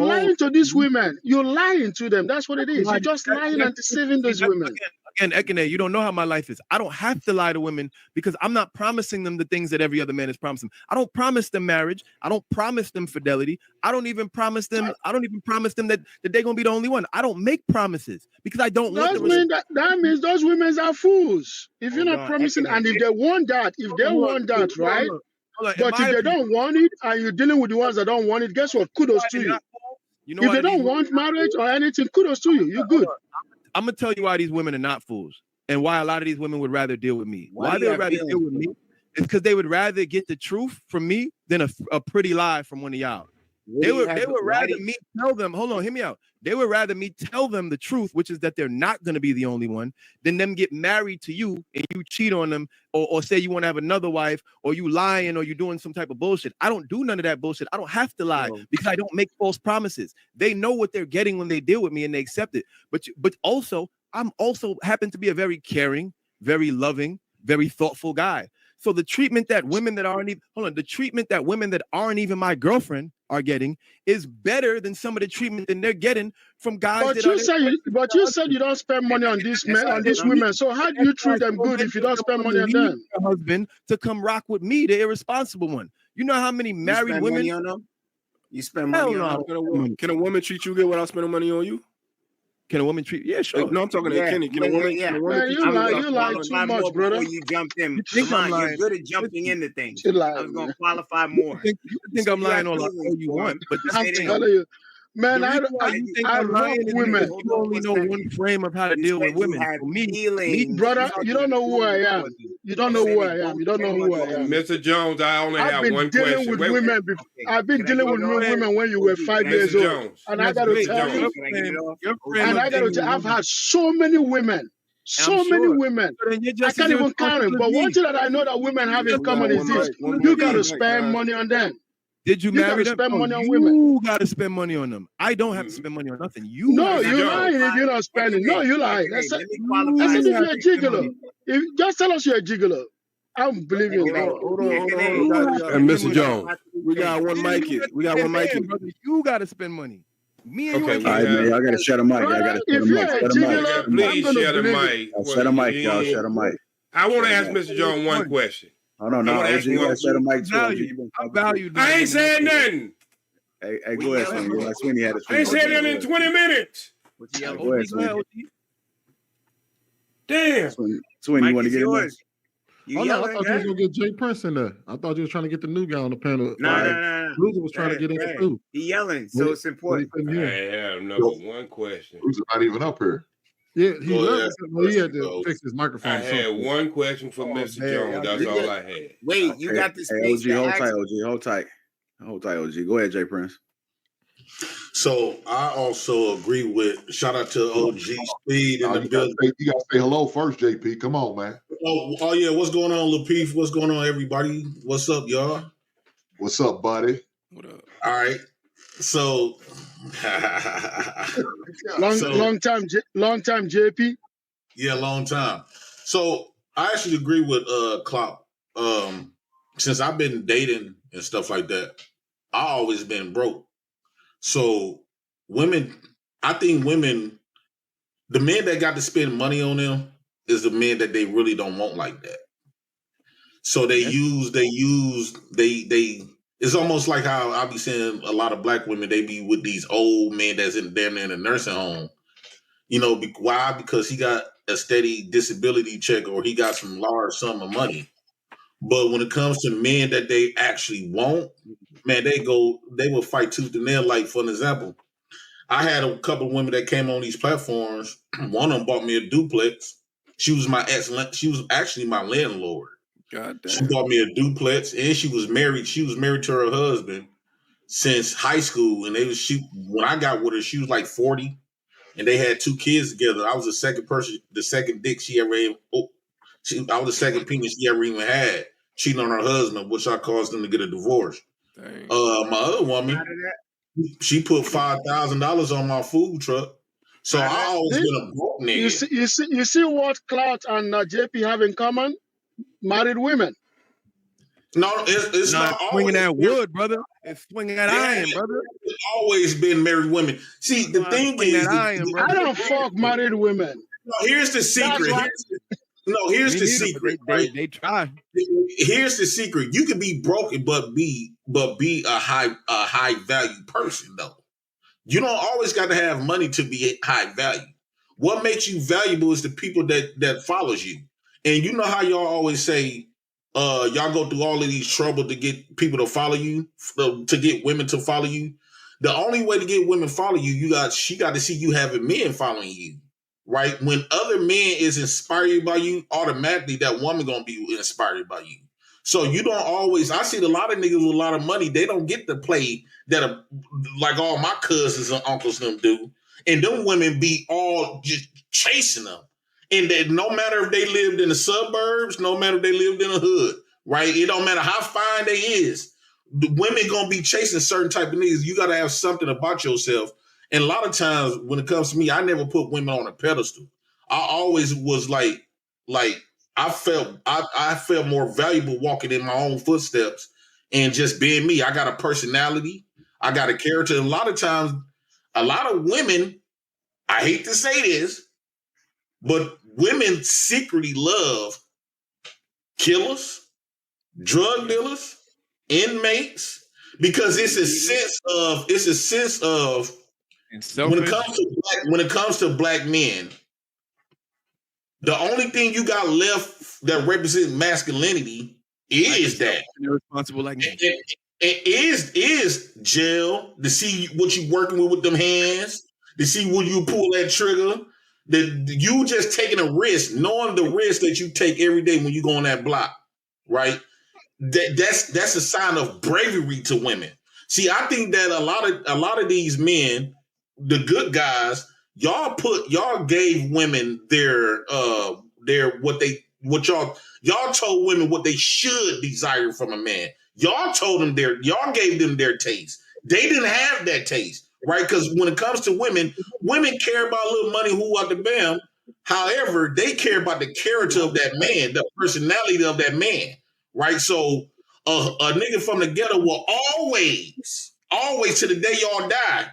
lying to these women. You're lying to them. That's what it is. You're just lying and deceiving those women. Again, Ekene, you don't know how my life is. I don't have to lie to women because I'm not promising them the things that every other man is promising. I don't promise them marriage. I don't promise them fidelity. I don't even promise them that they're gonna be the only one. I don't make promises because I don't want them. That means those women are fools. If you're not promising, and if they want that, right? But if they don't want it, and you're dealing with the ones that don't want it, guess what? Kudos to you. If they don't want marriage or anything, kudos to you. You're good. I'm gonna tell you why these women are not fools and why a lot of these women would rather deal with me. Why they would rather deal with me is because they would rather get the truth from me than a pretty lie from one of y'all. They would rather me tell them, hold on, hear me out. They would rather me tell them the truth, which is that they're not going to be the only one, than them get married to you and you cheat on them or say you want to have another wife or you lying or you doing some type of bullshit. I don't do none of that bullshit. I don't have to lie because I don't make false promises. They know what they're getting when they deal with me and they accept it. But also, I'm also happen to be a very caring, very loving, very thoughtful guy. So the treatment that women that aren't even my girlfriend are getting is better than some of the treatment that they're getting from guys. But you said you don't spend money on these men, on these women. So how do you treat them good if you don't spend money on them? Your husband to come rock with me, the irresponsible one. You know how many married women? Money on them? You spend money on them? Can a woman treat you good without spending money on you? Can a woman treat? Yeah, sure. No, I'm talking to Kenny. Can a woman? Yeah. Man, you lie too much, brother. Before you jumped in, you're good at jumping into things. I was going to qualify more. You think I'm lying on all you want, but I'm telling you, man, I love women. You only know one frame of how to deal with women. For me, brother, you don't know who I am. You don't know who I am. You don't know who I am. Mr. Jones, I only have one question. I've been dealing with women when you were 5 years old. And I got to tell you, I've had so many women. So many women. I can't even count them. But one thing that I know that women have in common is this. You got to spend money on them. Did you marry them? Spend money on women. You got to spend money on them. I don't have to spend money on nothing. You're lying if you're not spending. No, you're lying. I said if you're a gigolo. Just tell us you're a gigolo. I don't believe you. Hold on. And Mr. Jones, we got one mic here. You got to spend money. Me and you. All right, man. Y'all got to shut a mic. Please shut a mic. Shut a mic, y'all. Shut a mic. I want to ask Mr. Jones one question. I don't know. OG, you got to shut a mic too. I ain't saying nothing. Hey, go ahead, Sweeney. Sweeney had a I ain't saying nothing in 20 minutes. Go ahead, Sweeney. Damn. Sweeney, you want to get in there? I thought you was gonna get Jay Prince in there. I thought you was trying to get the new guy on the panel. No. Loser was trying to get in there too. He yelling, so it's important. I have number one question. Who's not even up here? Yeah, he had to fix his microphone. I had one question for Mr. Jones. That's all I had. Wait, you got this. OG, hold tight. OG. Go ahead, Jay Prince. So I also agree with shout out to OG Speed in the building. You gotta say hello first, JP. Come on, man. Oh yeah, what's going on, Lapeef? What's going on, everybody? What's up, y'all? What's up, buddy? What up? All right. So long time, JP. Yeah, long time. So I actually agree with Klopp. Since I've been dating and stuff like that, I always been broke. So I think women, the men that got to spend money on them is the men that they really don't want like that. So it's almost like how I be seeing a lot of black women, they be with these old men that's damn near in a nursing home. You know, why? Because he got a steady disability check or he got some large sum of money. But when it comes to men that they actually want, man, they will fight tooth and nail. Like, for an example, I had a couple of women that came on these platforms. One of them bought me a duplex. She was actually my landlord. God damn. She bought me a duplex, and she was married. She was married to her husband since high school. And when I got with her, she was like 40, and they had 2 kids together. I was the second dick she ever had. I was the second penis she ever even had, cheating on her husband, which I caused them to get a divorce. Dang. My other woman, she put $5,000 on my food truck. So I always been a broke nigga. You see what Clout and JP have in common? Married women. No, it's not swinging that wood, brother. It's swinging that iron, brother. It's always been married women. See, the thing is, iron, I don't fuck married women. No, here's the secret. Here's the secret. They try. Here's the secret. You can be broken, but be a high value person though. You don't always got to have money to be high value. What makes you valuable is the people that follows you. And you know how y'all always say, y'all go through all of these trouble to get people to follow you, to get women to follow you. The only way to get women to follow you, she got to see you having men following you, right? When other men is inspired by you, automatically that woman gonna be inspired by you. So you don't always. I see a lot of niggas with a lot of money. They don't get to play that like all my cousins and uncles them do, and them women be all just chasing them. And that no matter if they lived in the suburbs, no matter if they lived in a hood, right? It don't matter how fine they is. The women gonna be chasing certain type of niggas. You gotta have something about yourself. And a lot of times when it comes to me, I never put women on a pedestal. I always was like I felt more valuable walking in my own footsteps and just being me. I got a personality. I got a character. And a lot of times, a lot of women, I hate to say this, but women secretly love killers, drug dealers, inmates, because it's a sense of when it comes to black men, the only thing you got left that represents masculinity is that. Irresponsible like me. It is jail, to see what you working with them hands, to see when you pull that trigger. That you just taking a risk, knowing the risk that you take every day when you go on that block, right? That's a sign of bravery to women. See, I think that a lot of these men, the good guys, y'all gave women their y'all told women what they should desire from a man. Y'all told them y'all gave them their taste. They didn't have that taste, right? Because when it comes to women care about a little money, who out the bam. However, they care about the character of that man, the personality of that man, right? So a nigga from the ghetto will always to the day y'all die,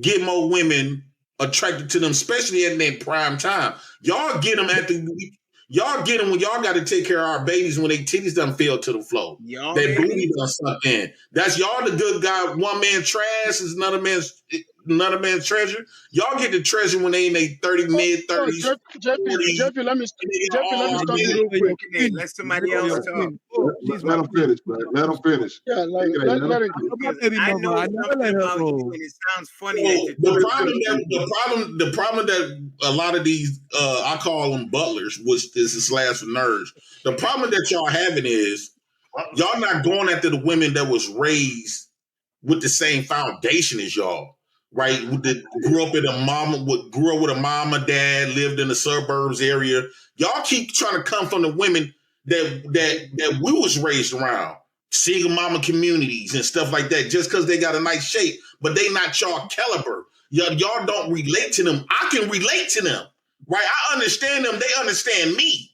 get more women attracted to them, especially at their prime time. Y'all get them when y'all got to take care of our babies when they titties done fell to the floor. They booty done sunk in. That's y'all the good guy. One man trash is another man's treasure. Y'all get the treasure when they in their mid-30s. Jeffy, let me stop you real quick. Let somebody else talk. Let him finish, man. Let him finish. Yeah, let it I know something about you, and it sounds funny. The problem that a lot of these, I call them butlers, which is slash nerds. The problem that y'all having is y'all not going after the women that was raised with the same foundation as y'all. Right, grew up with a mama, dad, lived in the suburbs area. Y'all keep trying to come from the women that we was raised around, single mama communities and stuff like that, just because they got a nice shape, but they not y'all caliber. Y'all don't relate to them. I can relate to them, right? I understand them. They understand me,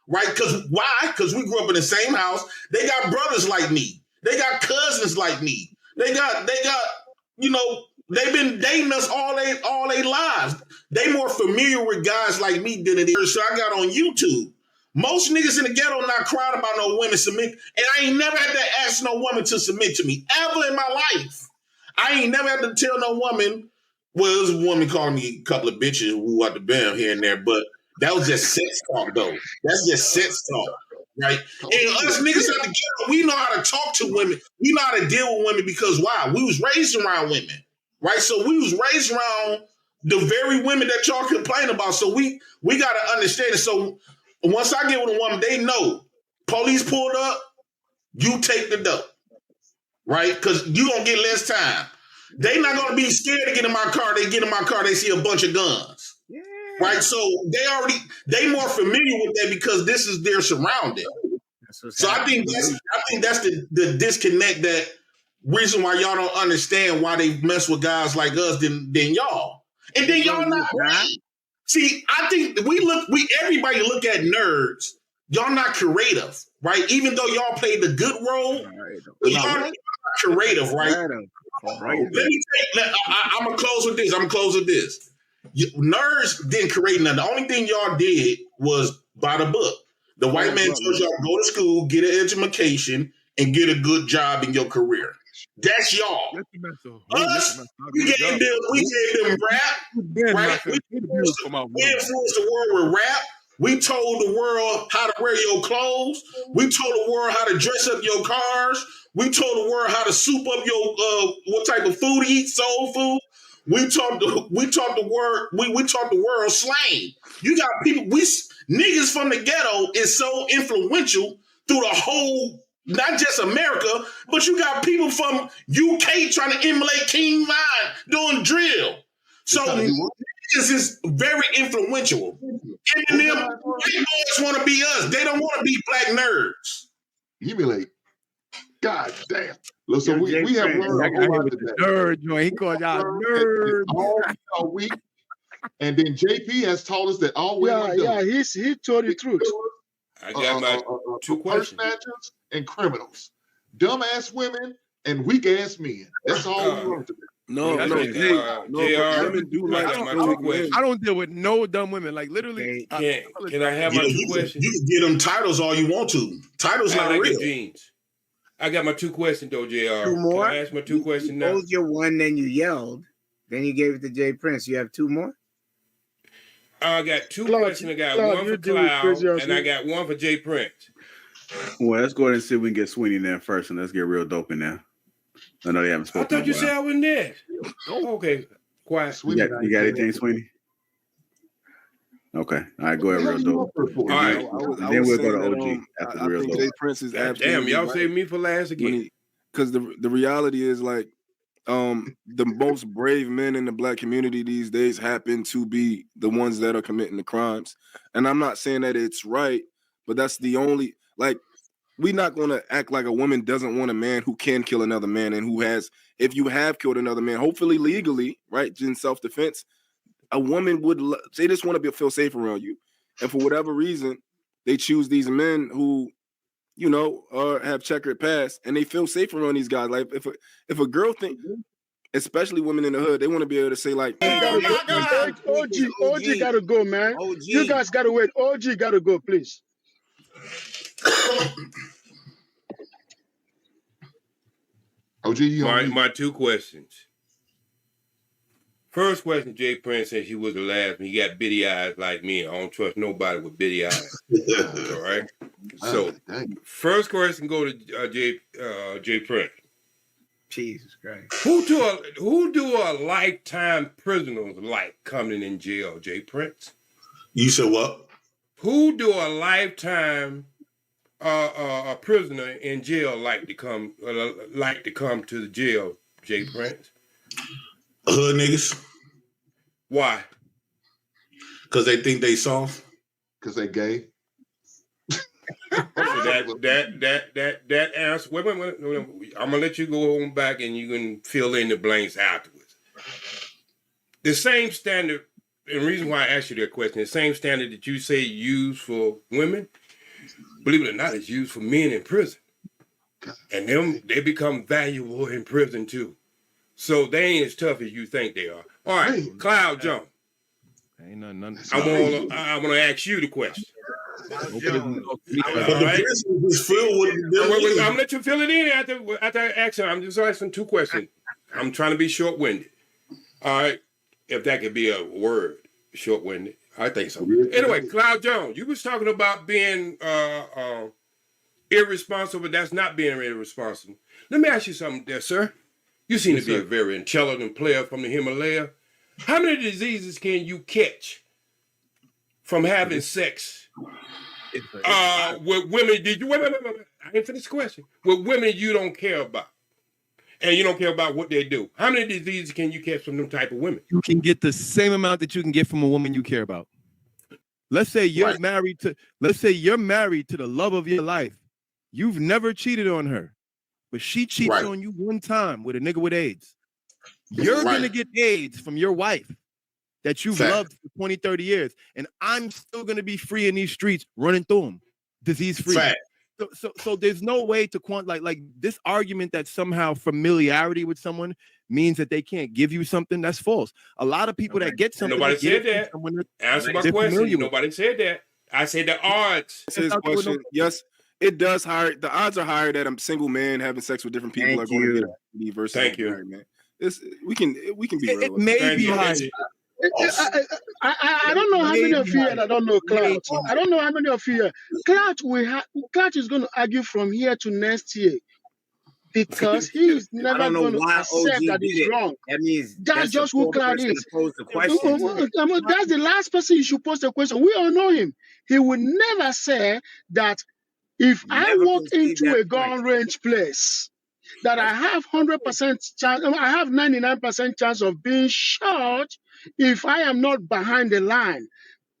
right? Why? Because we grew up in the same house. They got brothers like me. They got cousins like me. They got, they've been dating us all their lives. They more familiar with guys like me than it is. So I got on YouTube. Most niggas in the ghetto not crying about no women submit. And I ain't never had to ask no woman to submit to me ever in my life. I ain't never had to tell no woman, well, there's a woman calling me a couple of bitches who out the bam here and there, but that was just sex talk though. That's just sex talk. Right? And us niggas out the ghetto, we know how to talk to women. We know how to deal with women because why? We was raised around women. Right, so we was raised around the very women that y'all complain about. So we got to understand it. So once I get with a woman, they know police pulled up, you take the dope, right? Because you gonna get less time. They not gonna be scared to get in my car. They get in my car, they see a bunch of guns, right? So they more familiar with that because this is their surrounding. So I think that's the disconnect that. Reason why y'all don't understand why they mess with guys like us than y'all. And then y'all not right. See, I think everybody look at nerds Y'all not creative, right? Even though y'all played the good role, y'all not creative, right? I'm gonna close with this. Nerds didn't create nothing. The only thing y'all did was by the book. The white man told y'all go to school, get an education, and get a good job in your career. That's y'all. Us, we gave them rap, right? We influenced the world with rap. We told the world how to wear your clothes. We told the world how to dress up your cars. We told the world how to soup up your what type of food to eat, soul food. We taught the world slang. You got people, niggas from the ghetto is so influential through the whole, not just America, but you got people from UK trying to emulate King Von doing drill. So niggas is very influential. Eminem, they boys want to be us. They don't want to be black nerds. Emulate. God damn. Look, so we have learned a lot today. Nerd, he called y'all nerds all week. And then JP has told us that all women he told the truth. I got my two questions. Purse snatchers and criminals. Dumbass women and weak ass men. That's all we learned today. No, women do like I don't deal with no dumb women. Like literally. Can I have my two questions? You can get them titles all you want to. Titles not real. Jeans. I got my two questions though, JR. Two more? Can I ask my two questions now? You told your one, then you yelled. Then you gave it to Jay Prince. You have two more? I got two questions. I got one for Cloud, and I got one for Jay Prince. Well, let's go ahead and see if we can get Sweeney in there first, and let's get real dope in there. I know they haven't spoken. I thought you said I wasn't there. Oh, okay. Quiet. You got anything, Sweeney? Okay. All right, go ahead, real dope. All right. Then we'll go to OG after the real dope. Jay Prince is absolutely damn, y'all saved me for last again. Because the reality is, like, the most brave men in the black community these days happen to be the ones that are committing the crimes. And I'm not saying that it's right, but that's the only, like, we're not going to act like a woman doesn't want a man who can kill another man and who has, if you have killed another man, hopefully legally, right, in self-defense, a woman would, they just want to feel safe around you. And for whatever reason, they choose these men who, you know, have checkered past, and they feel safe around these guys. Like if a girl think, especially women in the hood, they want to be able to say like, OG gotta go, man. OG. You guys gotta wait. OG gotta go, please. OG, my two questions. First question, Jay Prince said he was the last one. He got bitty eyes like me. I don't trust nobody with bitty eyes. All right. So first question go to Jay Prince. Jesus Christ. Who do a lifetime prisoners like coming in jail, Jay Prince? You said what? Who do a lifetime a prisoner in jail like to come to the jail, Jay Prince? Hood niggas. Why? Because they think they soft. Because they gay. So that answer. Wait. I'm gonna let you go on back and you can fill in the blanks afterwards. The same standard, and the reason why I asked you that question, the same standard that you say used for women, believe it or not, is used for men in prison. And they become valuable in prison too. So they ain't as tough as you think they are. All right, Cloud Jones. Ain't nothing. I want to ask you the question. All right. I'm gonna let you fill it in after I ask him. I'm just asking two questions. I'm trying to be short-winded. All right, if that could be a word, short-winded. I think so. Anyway, Cloud Jones, you was talking about being irresponsible, but that's not being irresponsible. Let me ask you something there, sir. You seem to be a very intelligent player from the Himalaya. How many diseases can you catch from having sex with women? Did you wait? I didn't finish the question. With women you don't care about, and you don't care about what they do. How many diseases can you catch from them type of women? You can get the same amount that you can get from a woman you care about. Let's say you're married to the love of your life. You've never cheated on her, but she cheats on you one time with a nigga with AIDS. You're going to get AIDS from your wife that you've loved for 20, 30 years. And I'm still going to be free in these streets running through them. disease-free. Fact. So there's no way to like this argument that somehow familiarity with someone means that they can't give you something. That's false. A lot of people that get something. Nobody said that. Answer my question. Nobody said that. I said the odds. His question. Yes, it does higher. The odds are higher that a single man having sex with different people are going to get STD versus Thank you, married man. We can be real. It may be higher. I don't know how many of you that don't know Clout. I don't know how many of you. Clout is going to argue from here to next year because he is never going to accept that it's wrong. That means that's just who Clout is. That's the last person you should post a question. We all know him. He would never say that if I walk into a gun range place, that I have 100% chance, I have 99% chance of being shot if I am not behind the line,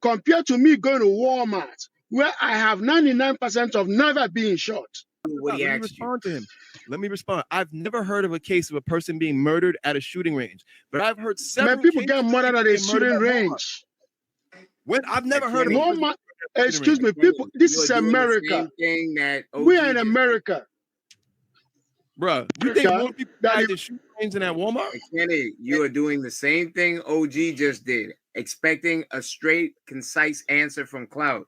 compared to me going to Walmart, where I have 99% of never being shot. Let me respond to him. Let me respond. I've never heard of a case of a person being murdered at a shooting range, but I've heard several people get murdered at a shooting range. When I've never heard of Walmart. Excuse me, people. This is America. We are in America. Bruh, you think more people died at shooting range than at Walmart? Kenny, you are doing the same thing OG just did, expecting a straight, concise answer from Clout.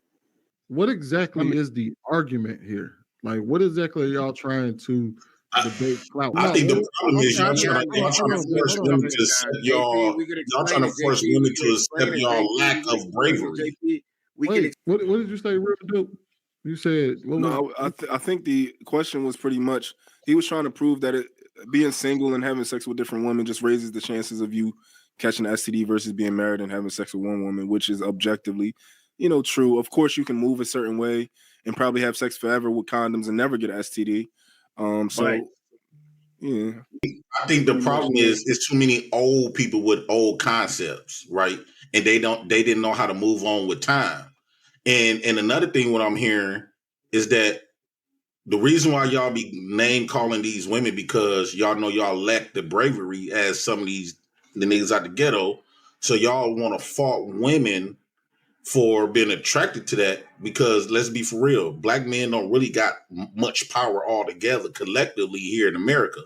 What exactly is the argument here? Like, what exactly are y'all trying to debate Clout? I think the problem is y'all trying to force women to accept y'all trying to force women to accept y'all lack of bravery. Wait, what did you say, Real Dope? You said I think the question was pretty much he was trying to prove that being single and having sex with different women just raises the chances of you catching an STD versus being married and having sex with one woman, which is objectively, true. Of course, you can move a certain way and probably have sex forever with condoms and never get an STD. Yeah. I think the problem is it's too many old people with old concepts, right? And they didn't know how to move on with time. And another thing, what I'm hearing is that the reason why y'all be name calling these women because y'all know y'all lack the bravery as some of the niggas out the ghetto. So y'all want to fault women for being attracted to that because let's be for real, black men don't really got much power altogether collectively here in America,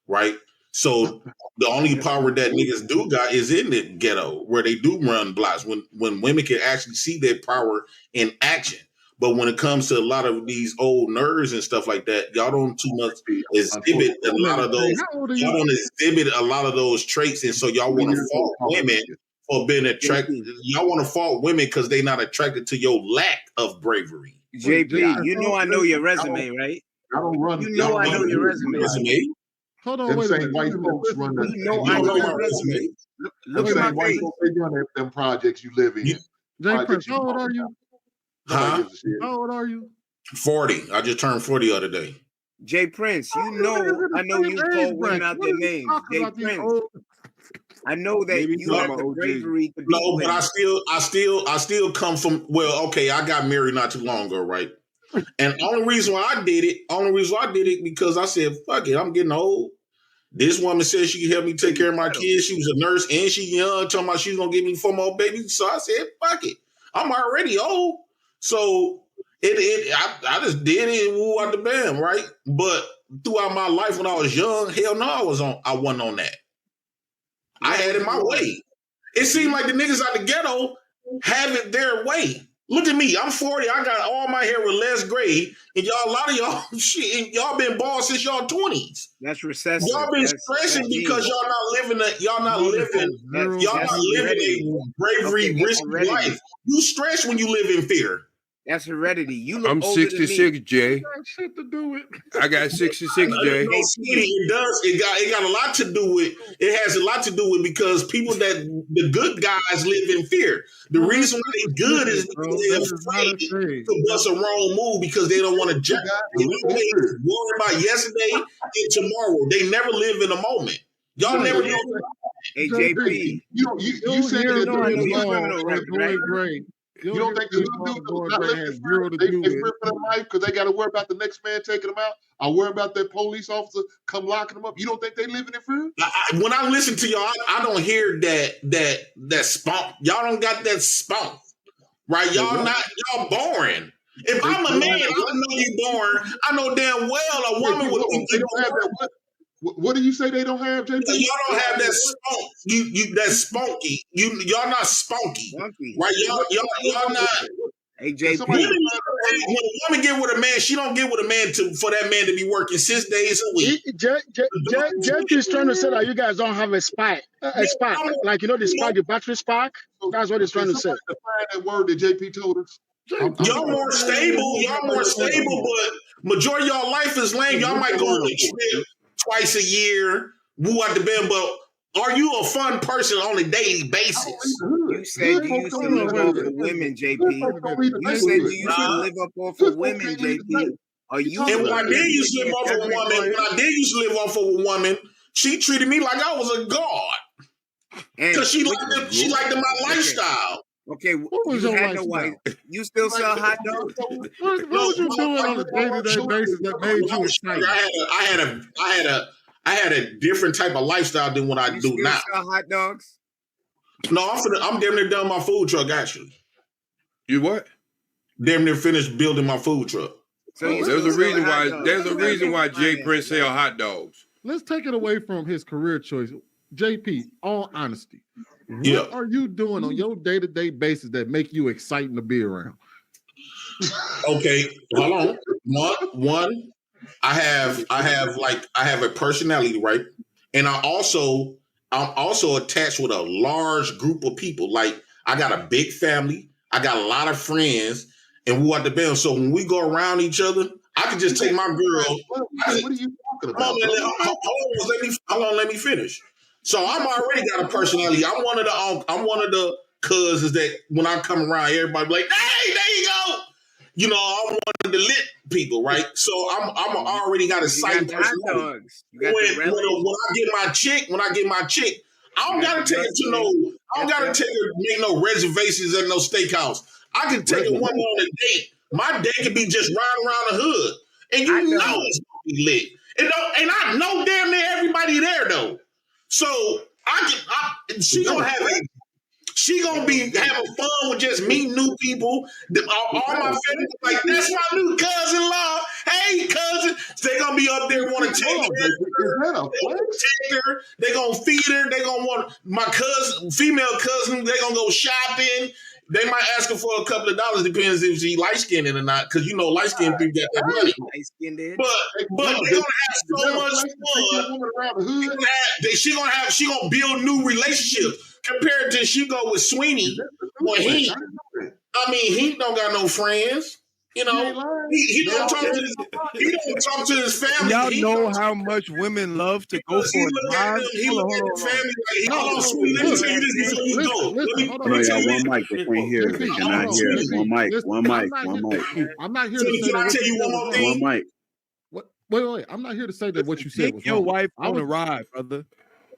right? So the only power that niggas do got is in the ghetto where they do run blocks when women can actually see their power in action. But when it comes to a lot of these old nerds and stuff like that, y'all don't too much exhibit a lot of those. Y'all don't exhibit a lot of those traits, and so y'all want to fault women for being attracted. Y'all want to fault women because they're not attracted to your lack of bravery. JP, you know I know your resume, right? I don't run. You know I know your resume. Hold on, wait a minute. White folks run that. You know I know your resume. Look at my white folks. They run them projects you live in. Jay Prince, how old are you? Huh? How old are you? 40. I just turned 40 the other day. Jay Prince, I know you call women out their names. Jay Prince. I know that you have the bravery to be but I still come from okay, I got married not too long ago, right? And the only reason why I did it because I said, fuck it, I'm getting old. This woman said she could help me take care of my kids. She was a nurse and she young, talking about she's gonna give me 4 more babies. So I said, fuck it. I'm already old. So I just did it and woo out the band, right? But throughout my life when I was young, hell no, I wasn't on that. I had it my way. It seemed like the niggas out the ghetto have it their way. Look at me. I'm 40. I got all my hair with less gray. And y'all, a lot of y'all, shit, y'all been bald since y'all 20s. That's recessive. Y'all been stressing because y'all not living a bravery, risky life. You stress when you live in fear. That's heredity. You look I'm 66, Jay. Shit to do with. I got 66, Jay. It does. It got a lot to do with. It has a lot to do with because people the good guys live in fear. The reason why they're good is because they're afraid to bust a wrong move because they don't want to judge. They worry about yesterday and tomorrow. They never live in a moment. Y'all never know. Hey, JP, you said that criminal record, right? Great. You don't think the dude not living they ripping them life because they got to worry about the next man taking them out? I worry about that police officer come locking them up. You don't think they living in fear? When I listen to y'all, I don't hear that spunk. Y'all don't got that spunk, right? Y'all boring. If I'm a man, I know you born. I know damn well a woman would think you don't have that. What do you say they don't have, JP? Y'all don't have that spunk. You that spunky. Y'all not spunky, right? Y'all not. Hey, JP. When a woman get with a man, she don't get with a man for that man to be working 6 days a week. JP is trying to say that you guys don't have a spark, like the spark, the battery spark. That's what he's trying to say. Define that word that JP told us. Y'all more stable, but majority of y'all life is lame. Y'all might go on a trip twice a year, woo out the bed, but are you a fun person on a daily basis? You said you used to live off of women, JP. You said you used to live up off of women, JP. Are you? And when I did used to live off of a woman, she treated me like I was a god. Because she liked my lifestyle. Okay, you had no wife. You still sell hot dogs? What was you doing on a day-to-day basis that made you excited? I had a different type of lifestyle than what I do now. Sell hot dogs? No, I'm damn near done my food truck actually. You what? Damn near finished building my food truck. So there's a reason why Jay Prince sell hot dogs. Let's take it away from his career choice. JP, all honesty. What are you doing on your day-to-day basis that make you exciting to be around? Okay, hold on. One, I have a personality, right? And I'm also attached with a large group of people. Like I got a big family, I got a lot of friends, and we want the band. So when we go around each other, I can just take my girl. What are you talking about? Hold on, let me finish. So I'm already got a personality. I'm one of the cousins that when I come around, everybody be like, "Hey, there you go." You know, I'm one of the lit people, right? So I'm already got a sight personality. When I get my chick, I don't gotta take her to make no reservations at no steakhouse. I can take a woman on a date. My date can be just riding around the hood, and you know it's gonna be lit. And I know damn near everybody there though. So she gonna be having fun with just meeting new people. All my family like, that's my new cousin-in-law. Hey, cousin. They gonna be up there want to take her. They gonna feed her. They gonna want my female cousin. They gonna go shopping. They might ask her for a couple of dollars. Depends if she light-skinned or not. Because you know light-skinned people got that money. But they gonna have so much fun. She gonna build new relationships compared to she go with Sweeney. Well, he don't got no friends. You know, he don't talk to his family. Y'all know how much women love to go for a drive. He look at his family like, hold on, Sweeney, let me tell you this before you go. Let me tell you one mic between here. Can I hear one mic? I'm not here to say that. Tell you one more thing. One mic. Wait. I'm not here to say that what you said was your wife on a ride, brother.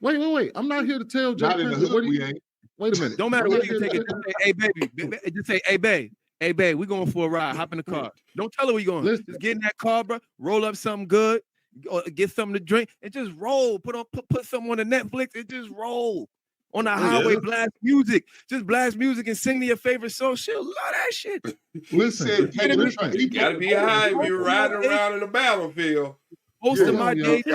Wait. I'm not here to tell JP. Wait a minute. Don't matter what you take it. Hey, baby. Just say, hey, babe. Hey, babe, we going for a ride. Hop in the car. Don't tell her where you going. Just get in that car, bro. Roll up something good. Get something to drink and just roll. Put something on the Netflix and just roll. On the highway, blast music. Just blast music and sing to your favorite song. She'll love that shit. Listen, you gotta be high if you're riding around in the battlefield. Most of my dates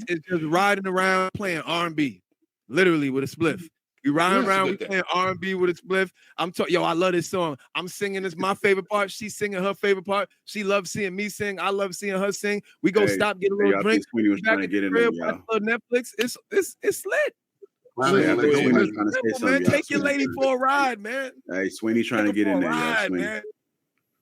is just riding around playing R&B. Literally with a spliff. We riding around, we playing R&B with a spliff. I'm talking, I love this song. I'm singing this my favorite part. She's singing her favorite part. She loves seeing me sing. I love seeing her sing. We go stop, get a little drink. Back at the crib, watch a little Netflix. It's lit. Man, take your lady for a ride, man. Hey, Sweeney trying to get in there, man.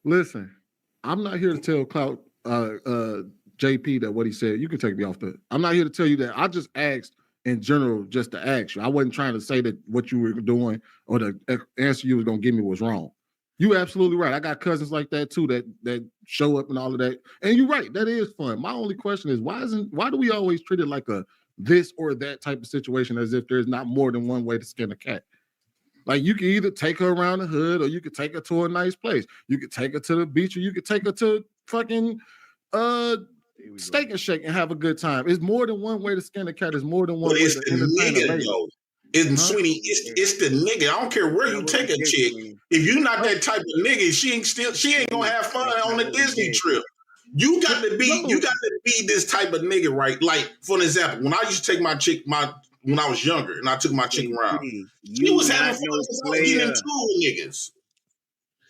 Listen, I'm not here to tell Clout JP that what he said. You can take me off the. I'm not here to tell you that. I just asked in general just to ask you. I wasn't trying to say that what you were doing or the answer you was gonna give me was wrong. You absolutely right. I got cousins like that too that show up and all of that. And you're right, that is fun. My only question is why do we always treat it like a this or that type of situation as if there's not more than one way to skin a cat? Like you can either take her around the hood or you could take her to a nice place. You could take her to the beach or you could take her to fucking Steak and Shake and have a good time. It's more than one way to skin a cat. It's more than one way to entertain a lady. And Sweeney, it's the nigga. I don't care where you take a chick. If you're not that type of nigga, she ain't gonna have fun on the Disney trip. You got to be this type of nigga, right? Like, for an example, when I used to take my chick, when I was younger, and I took my chick around, she was having fun because I was getting into with niggas.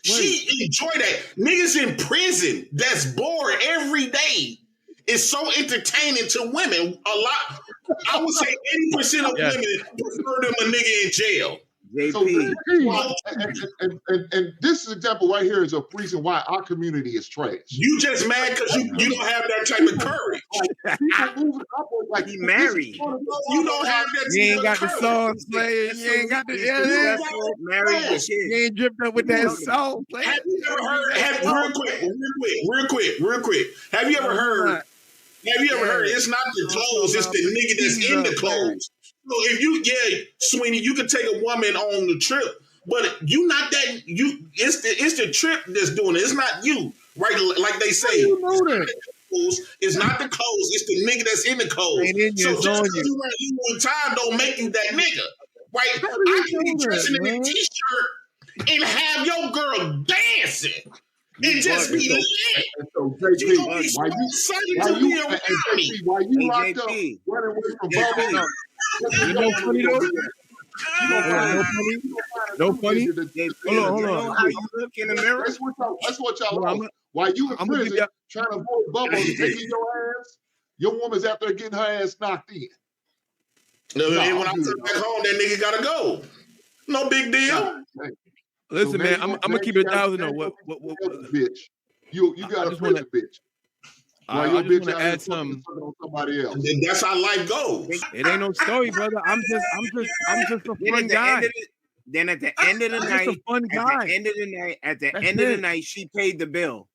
She enjoyed that. Niggas in prison that's bored every day is so entertaining to women. A lot, I would say 80% of women prefer them a nigga in jail. So, and this example right here is a reason why our community is trash. You just mad because you don't have that type of courage. People moving upward like he married. You don't have that. You ain't got the songs playing. You ain't got the married. You ain't dripped up with that song playing. Have you ever heard? Real quick. Have you ever heard? It's not the clothes, it's the nigga that's in the clothes. So if you, Sweeney, you can take a woman on the trip, but you not that. It's the trip that's doing it. It's not you, right? Like they say, it's not the clothes. It's the nigga that's in the clothes. So just because you wear you one time don't make you that nigga, right? I can be dressing in a t-shirt and have your girl dancing. It just be lit. So JP, why you locked up running away from Bubba? You know funny though? No funny? Hold on. How you look in the mirror? That's what y'all want. While you in prison trying to avoid Bubba taking your ass, your woman's out there getting her ass knocked in. No, and when I come back home, that nigga gotta go. No big deal. Listen, so man, I'm gonna keep it 1,000 though. What bitch? You got a prison bitch. I just want to add something. Somebody else. And that's how life goes. It ain't no story, brother. I'm just a fun guy. Then at the end of the night, at the end of the night, she paid the bill.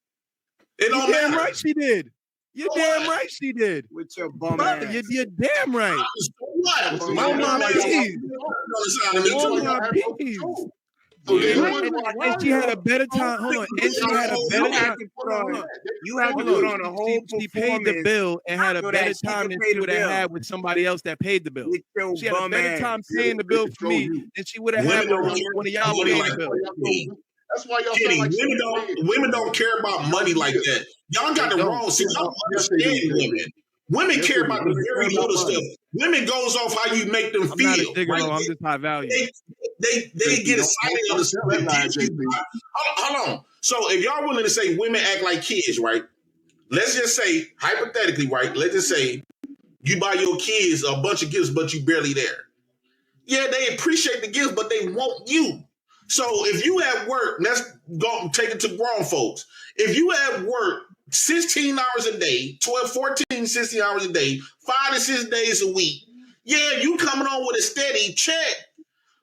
It don't matter. Damn right she did. You're damn right she did. With your bum ass. You're damn right. What? On my peas. On my peas. And she had a better time. Hold on. And she had a better time. You have to put on a whole She paid the bill and had a better time than she would have had with somebody else that paid the bill. She had a better time paying the bill for me than she would have had with one of y'all paying the bill. That's why y'all Kenny, women don't care about money like that. Y'all got the wrong. See, y'all understand women. Women care about the very little stuff. Women goes off how you make them feel. I'm not a digger, right? I'm just high value. They get excited on the stuff. Hold on. So if y'all willing to say women act like kids, right? Let's just say, hypothetically, right? Let's just say you buy your kids a bunch of gifts, but you barely there. Yeah, they appreciate the gifts, but they want you. So if you at work, let's go take it to grown folks. If you at work 16 hours a day, 14, 16 hours a day, 5 to 6 days a week, yeah, you coming on with a steady check,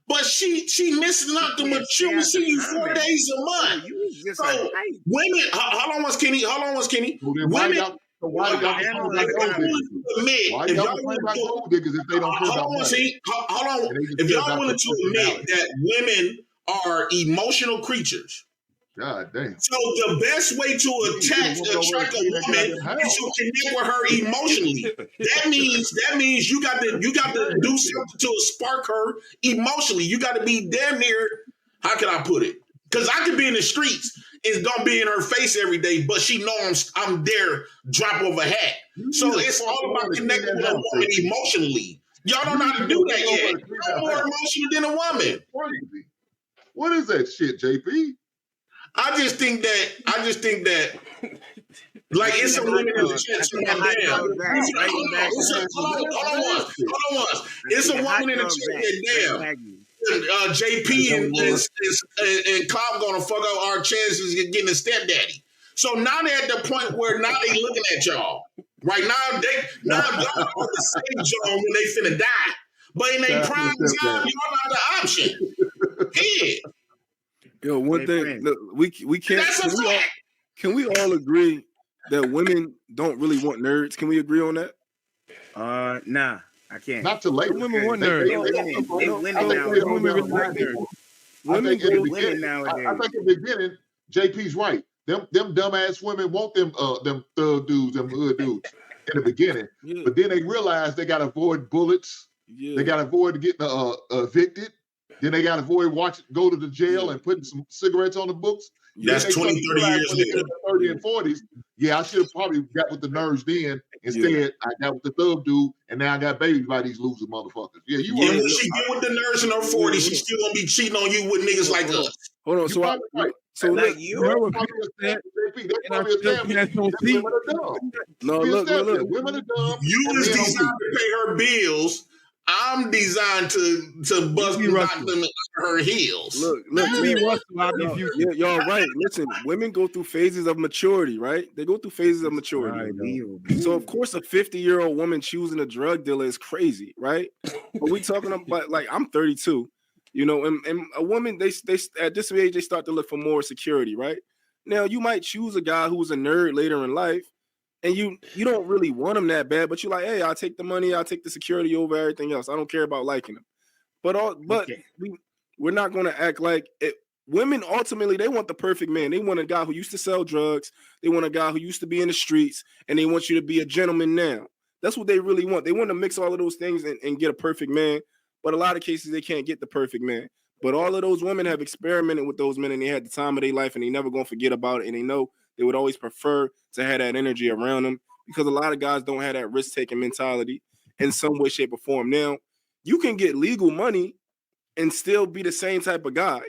but she missing out with you. We see you 4 days a month. So women, how long was Kenny? Women. Why y'all if y'all willing to admit that women are emotional creatures. God damn. So the best way to attract a woman is to connect with her emotionally. That means you got to do something to spark her emotionally. You got to be damn near. How can I put it? Because I could be in the streets and don't be in her face every day, but she knows I'm there, drop of a hat. So it's all about connecting with a woman emotionally. Y'all don't know how to do that yet. I'm more emotional than a woman. What is that shit, JP? I just think that like it's a woman in the chest. Hold on. It's a woman in the chest that damn. JP and Cobb gonna fuck up our chances of getting a stepdaddy. So now they're at the point where now they looking at y'all. Right now y'all are the same John when they finna die. But in their prime time, y'all not the option. Yeah. Yo, one thing, look, we can't. Can we all agree that women don't really want nerds? Can we agree on that? Nah, I can't. Not to late. Women want nerds. They winning now. Women really like nerds. I think in the beginning, JP's right. Them dumbass women want them thug dudes, them hood dudes in the beginning. Yeah. But then they realize they gotta avoid bullets. Yeah. They got to avoid getting evicted. Then they got to avoid go to the jail and putting some cigarettes on the books. That's 20, 30 years when they get in their 30 and 40s. Yeah, I should have probably got with the nerves then. Instead, I got with the thug dude, and now I got babies by these loser motherfuckers. Yeah, you when she get with the nerves in her 40s, she's still gonna be cheating on you with niggas like us. Hold on, so right. So like look, you, women are dumb. You is designed to pay her bills. I'm designed to bust and knock them in her heels. Look, y'all right. Listen, women go through phases of maturity, right? They go through phases of maturity. So of course, a 50-year-old woman choosing a drug dealer is crazy, right? But we talking about like I'm 32, you know, and a woman they at this age they start to look for more security, right? Now you might choose a guy who's a nerd later in life. And you don't really want him that bad, but you're like, hey, I'll take the money, I'll take the security over everything else. I don't care about liking him. We're not going to act like it. Women ultimately they want the perfect man. They want a guy who used to sell drugs. They want a guy who used to be in the streets, and they want you to be a gentleman now. That's what they really want. They want to mix all of those things and get a perfect man. But a lot of cases they can't get the perfect man. But all of those women have experimented with those men, and they had the time of their life, and they never gonna forget about it. And they know they would always prefer to have that energy around them because a lot of guys don't have that risk-taking mentality in some way, shape, or form. Now, you can get legal money and still be the same type of guy.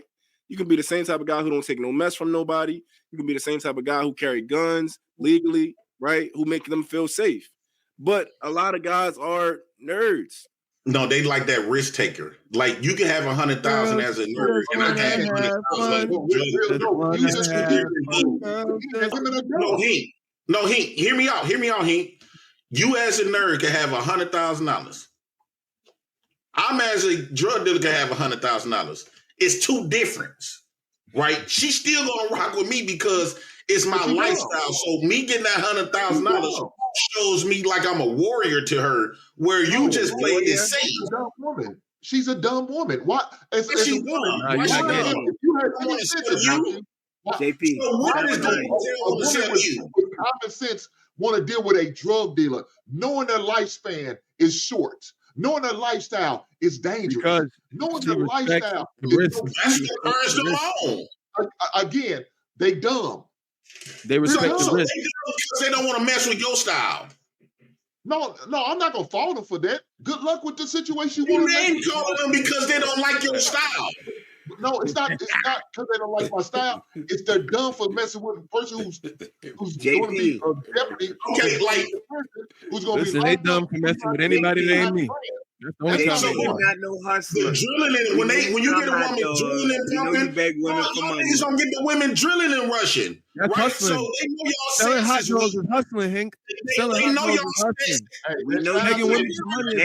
You can be the same type of guy who don't take no mess from nobody. You can be the same type of guy who carry guns legally, right? Who make them feel safe. But a lot of guys are nerds. No, they like that risk taker. Like you can have 100,000 as a nerd, and I can have 100,000. No, Hink. Hear me out, Hink. You as a nerd can have $100,000. I'm as a drug dealer can have $100,000. It's two difference, right? She's still gonna rock with me because it's my lifestyle. So me getting that $100,000 shows me like I'm a warrior to her, where you just play it safe. She's a dumb woman. She's a dumb woman. What? As a woman, why she dumb? If you had common sense, JP, so what is with common sense want to deal with a drug dealer, knowing their lifespan is short, knowing their lifestyle is dangerous, knowing their lifestyle is again, they dumb. They respect the risk. They don't want to mess with your style. No, I'm not gonna fault them for that. Good luck with the situation. You ain't calling them because they don't like your style. No, it's not because they don't like my style. It's they're dumb for messing with a person who's going to be a deputy. Okay, like who's going to be. They dumb for messing with anybody that ain't me. They not no hustler. Drilling in when you get a woman drilling and pumping, niggas don't get the women drilling and rushing. That's right? hustling. So they know y'all selling hot dogs is hustling, Hank. They know y'all space. We know you women for money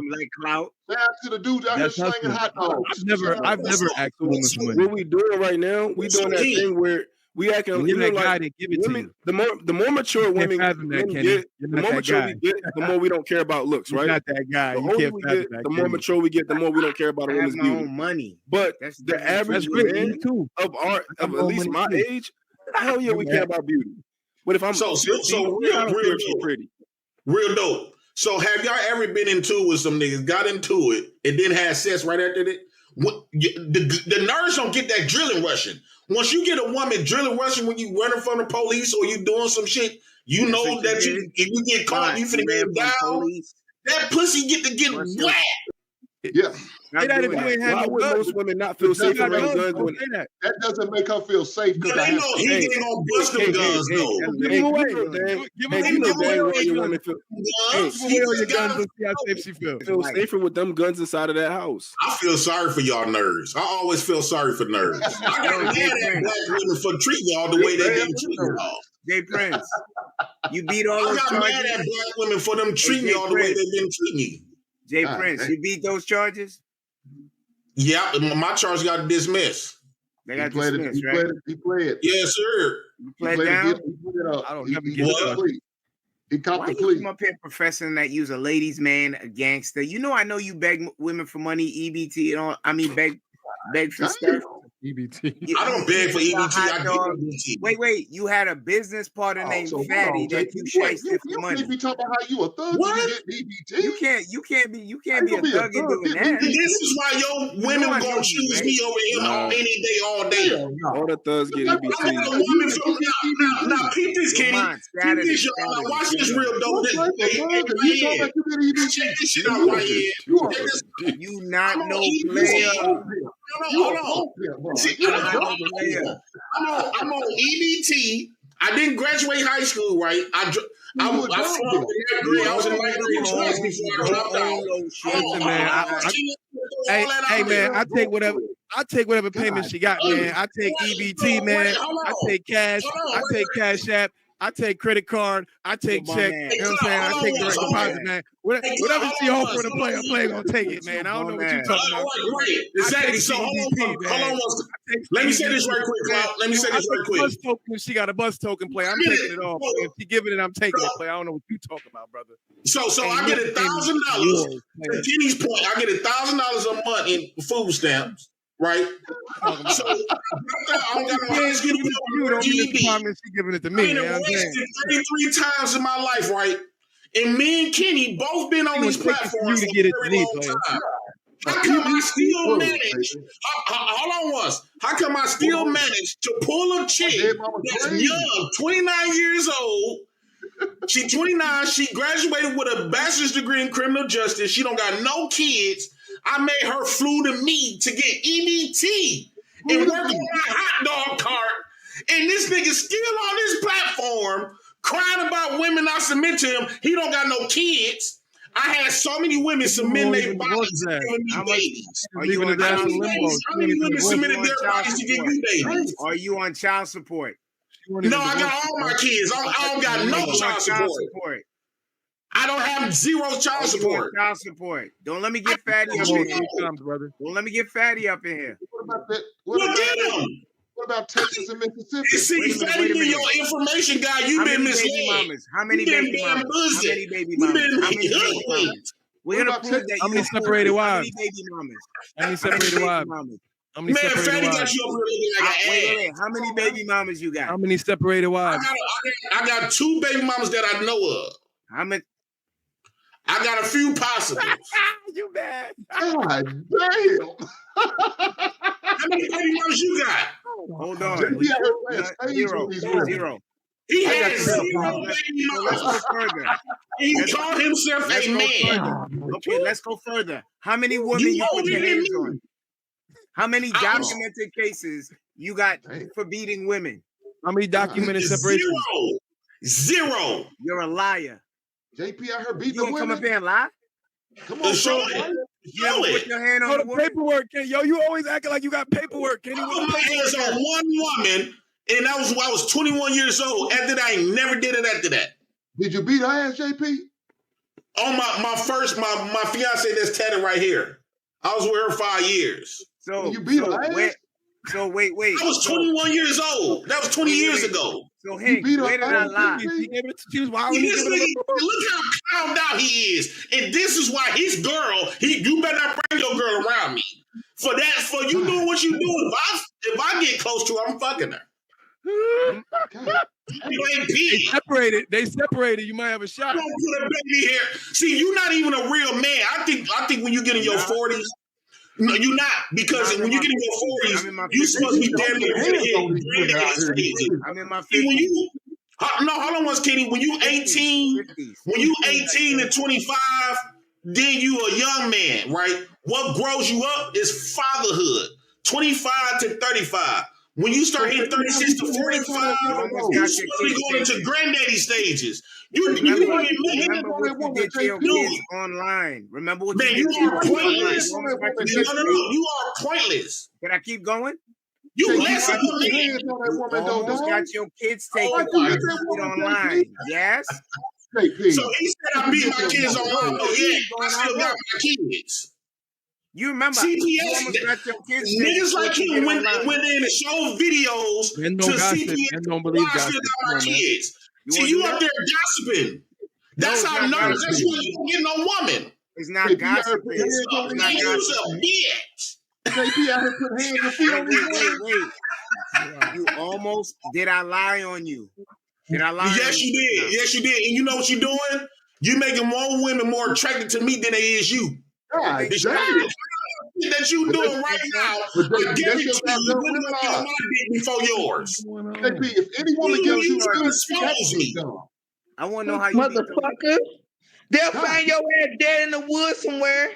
like clout. Shout to the dude out here slinging hot dogs. I've never asked a woman for money. What we doing right now? We doing that thing where we acting like women. The more mature women get, the more we don't care about looks, right? You're not that guy. The more mature we get, the more we don't care about a woman's beauty. Money, but the average man of at least my age, hell yeah, we care about beauty. But if I'm real dope. So have y'all ever been into it with some niggas, got into it, and then had sex right after that? The nerds don't get that drilling rushing. Once you get a woman drilling rushing when you running from the police or you doing some shit, you know that if you get caught, you finna get down. That pussy get wet. Yeah. Why would most women not feel safe around guns? That doesn't make her feel safe. But they know he ain't gonna bust them guns though. Give them away. Your woman feel. Your guns and see how safe she feels. Feel safer with them guns inside of that house. I feel sorry for y'all nerds. I always feel sorry for nerds. I got mad at black women for treating y'all the way they didn't treat y'all. Jay Prince, you beat all those charges. I got mad at black women for them treating y'all the way they didn't treat me. Jay Prince, you beat those charges? Yeah, my charge got dismissed. They got dismissed, right? He played. Yes, sir. You played down? I don't never get it. He caught the plea. Why you come up here professing that you's a ladies' man, a gangster? You know I know you beg women for money, EBT, and all. I mean, beg for stuff. EBT. I don't beg for EBT. I give EBT. Wait. You had a business partner named Fatty that you shysted for money. You be talking about how you a thug what? and you get EBT. You can't be a thug and doing that. This is why your women gonna choose me over him any day, all day. All the thugs get EBT. Now, keep this, Kenny. Keep this, y'all. Now, watch this real dope. Check this shit out right here. You not no player. Hold on. See, I'm on EBT. I didn't graduate high school, right? I was in ninth grade twice before I dropped out. Hey, man, I take whatever payment she got, man. I take EBT, man. I take cash. I take Cash App. I take credit card. I take check. You know what I'm saying? I take direct deposit, man. Whatever she offer to play, a player gonna take it, man. I don't know what you're talking about. Exactly. So hold on. Let me say this right quick. She got a bus token play. I'm taking it off. If she giving it, I'm taking it play. I don't know what you talking about, brother. So I get $1,000. To Kenny's point, I get $1,000 a month in food stamps. Right, so I don't got no high school GED. She giving it to me. I arrested 33 times in my life, right? And me and Kenny both been on these platforms for a very long time. How come I still manage? Hold on once. How come I still manage to pull a chick that's young, 29 years old? She's 29. She graduated with a bachelor's degree in criminal justice. She don't got no kids. I made her flew to me to get EBT and work on my hot dog cart. And this nigga still on this platform crying about women I submit to him. He don't got no kids. I had so many women submit their bodies to give me babies. How many women submitted their bodies to give you babies? Are you on child support? No, I got all my kids. I don't got no child support. I don't have zero child support. Child support. Don't let me get Fatty up in here. Don't let me get Fatty up in here. What about Texas and Mississippi? See, Fatty been your information guy. You've been misled. How many baby mamas? How many baby mamas? We're gonna prove that. How many separated wives? How many separated wives? How many separated wives? Wait. How many baby mamas you got? How many separated wives? I got 2 baby mamas that I know of. How many? I got a few possibles. You bad. God damn. How many baby mamas you got? Hold on. Zero. He had 0 baby mamas. Let's go further. He called himself a man. Okay, let's go further. How many women you put your hands on? How many documented cases you got for beating women? How many documented separations? 0. You're a liar. JP, I heard beating the women. You come up here and lie? Come on, show it. You ever put your hand on the paperwork, Kenny. Yo, you always acting like you got paperwork, Kenny. I put my hands on one woman, and that was when I was 21 years old. After that, I never did it after that. Did you beat her ass, JP? On my fiance that's tatted right here. I was with her 5 years. So you beat her ass? So wait. I was 21 years old. That was 20 years ago. So Hank, where did I lie? Look how calmed out he is. And this is why his girl, you better not bring your girl around me. For you doing what you doing. If I get close to her, I'm fucking her. They separated. You might have a shot. Don't put a baby here. See, you're not even a real man. I think when you get in your 40s, no, you're not, because when you get in your 40s, you're supposed to be damn near I'm in my 50s. Hold on once, Kenny. When you 18 and 25, then you a young man, right? What grows you up is fatherhood. 25 to 35. When you start hitting 36 to 45, you're supposed to be going into granddaddy stages. Remember what you did to your kids online. Remember what you did to your pointless. No, you are pointless. Can I keep going? You less of a man. Almost got your kids taken online. Yes? So he said I beat my kids online, but yeah, I still got my kids. You remember, CPS, niggas like you when they in the show videos to CPS, and don't believe gossip. My kids. See, you up there gossiping. That's how nervous. That's why you don't get no woman. It's not gossiping. It's not gossiping. A bitch. JP out here put hands and feet on these women. Wait. You almost did I lie on you? Did I lie? Yes, you did. Yes, you did. And you know what you're doing? You're making more women more attracted to me than they is you. God, that you doing right now, I guarantee you wouldn't look at my dick before yours. JP, if any woman gives you trying to expose me. I want to know how you motherfucker. They'll find your ass dead in the woods somewhere.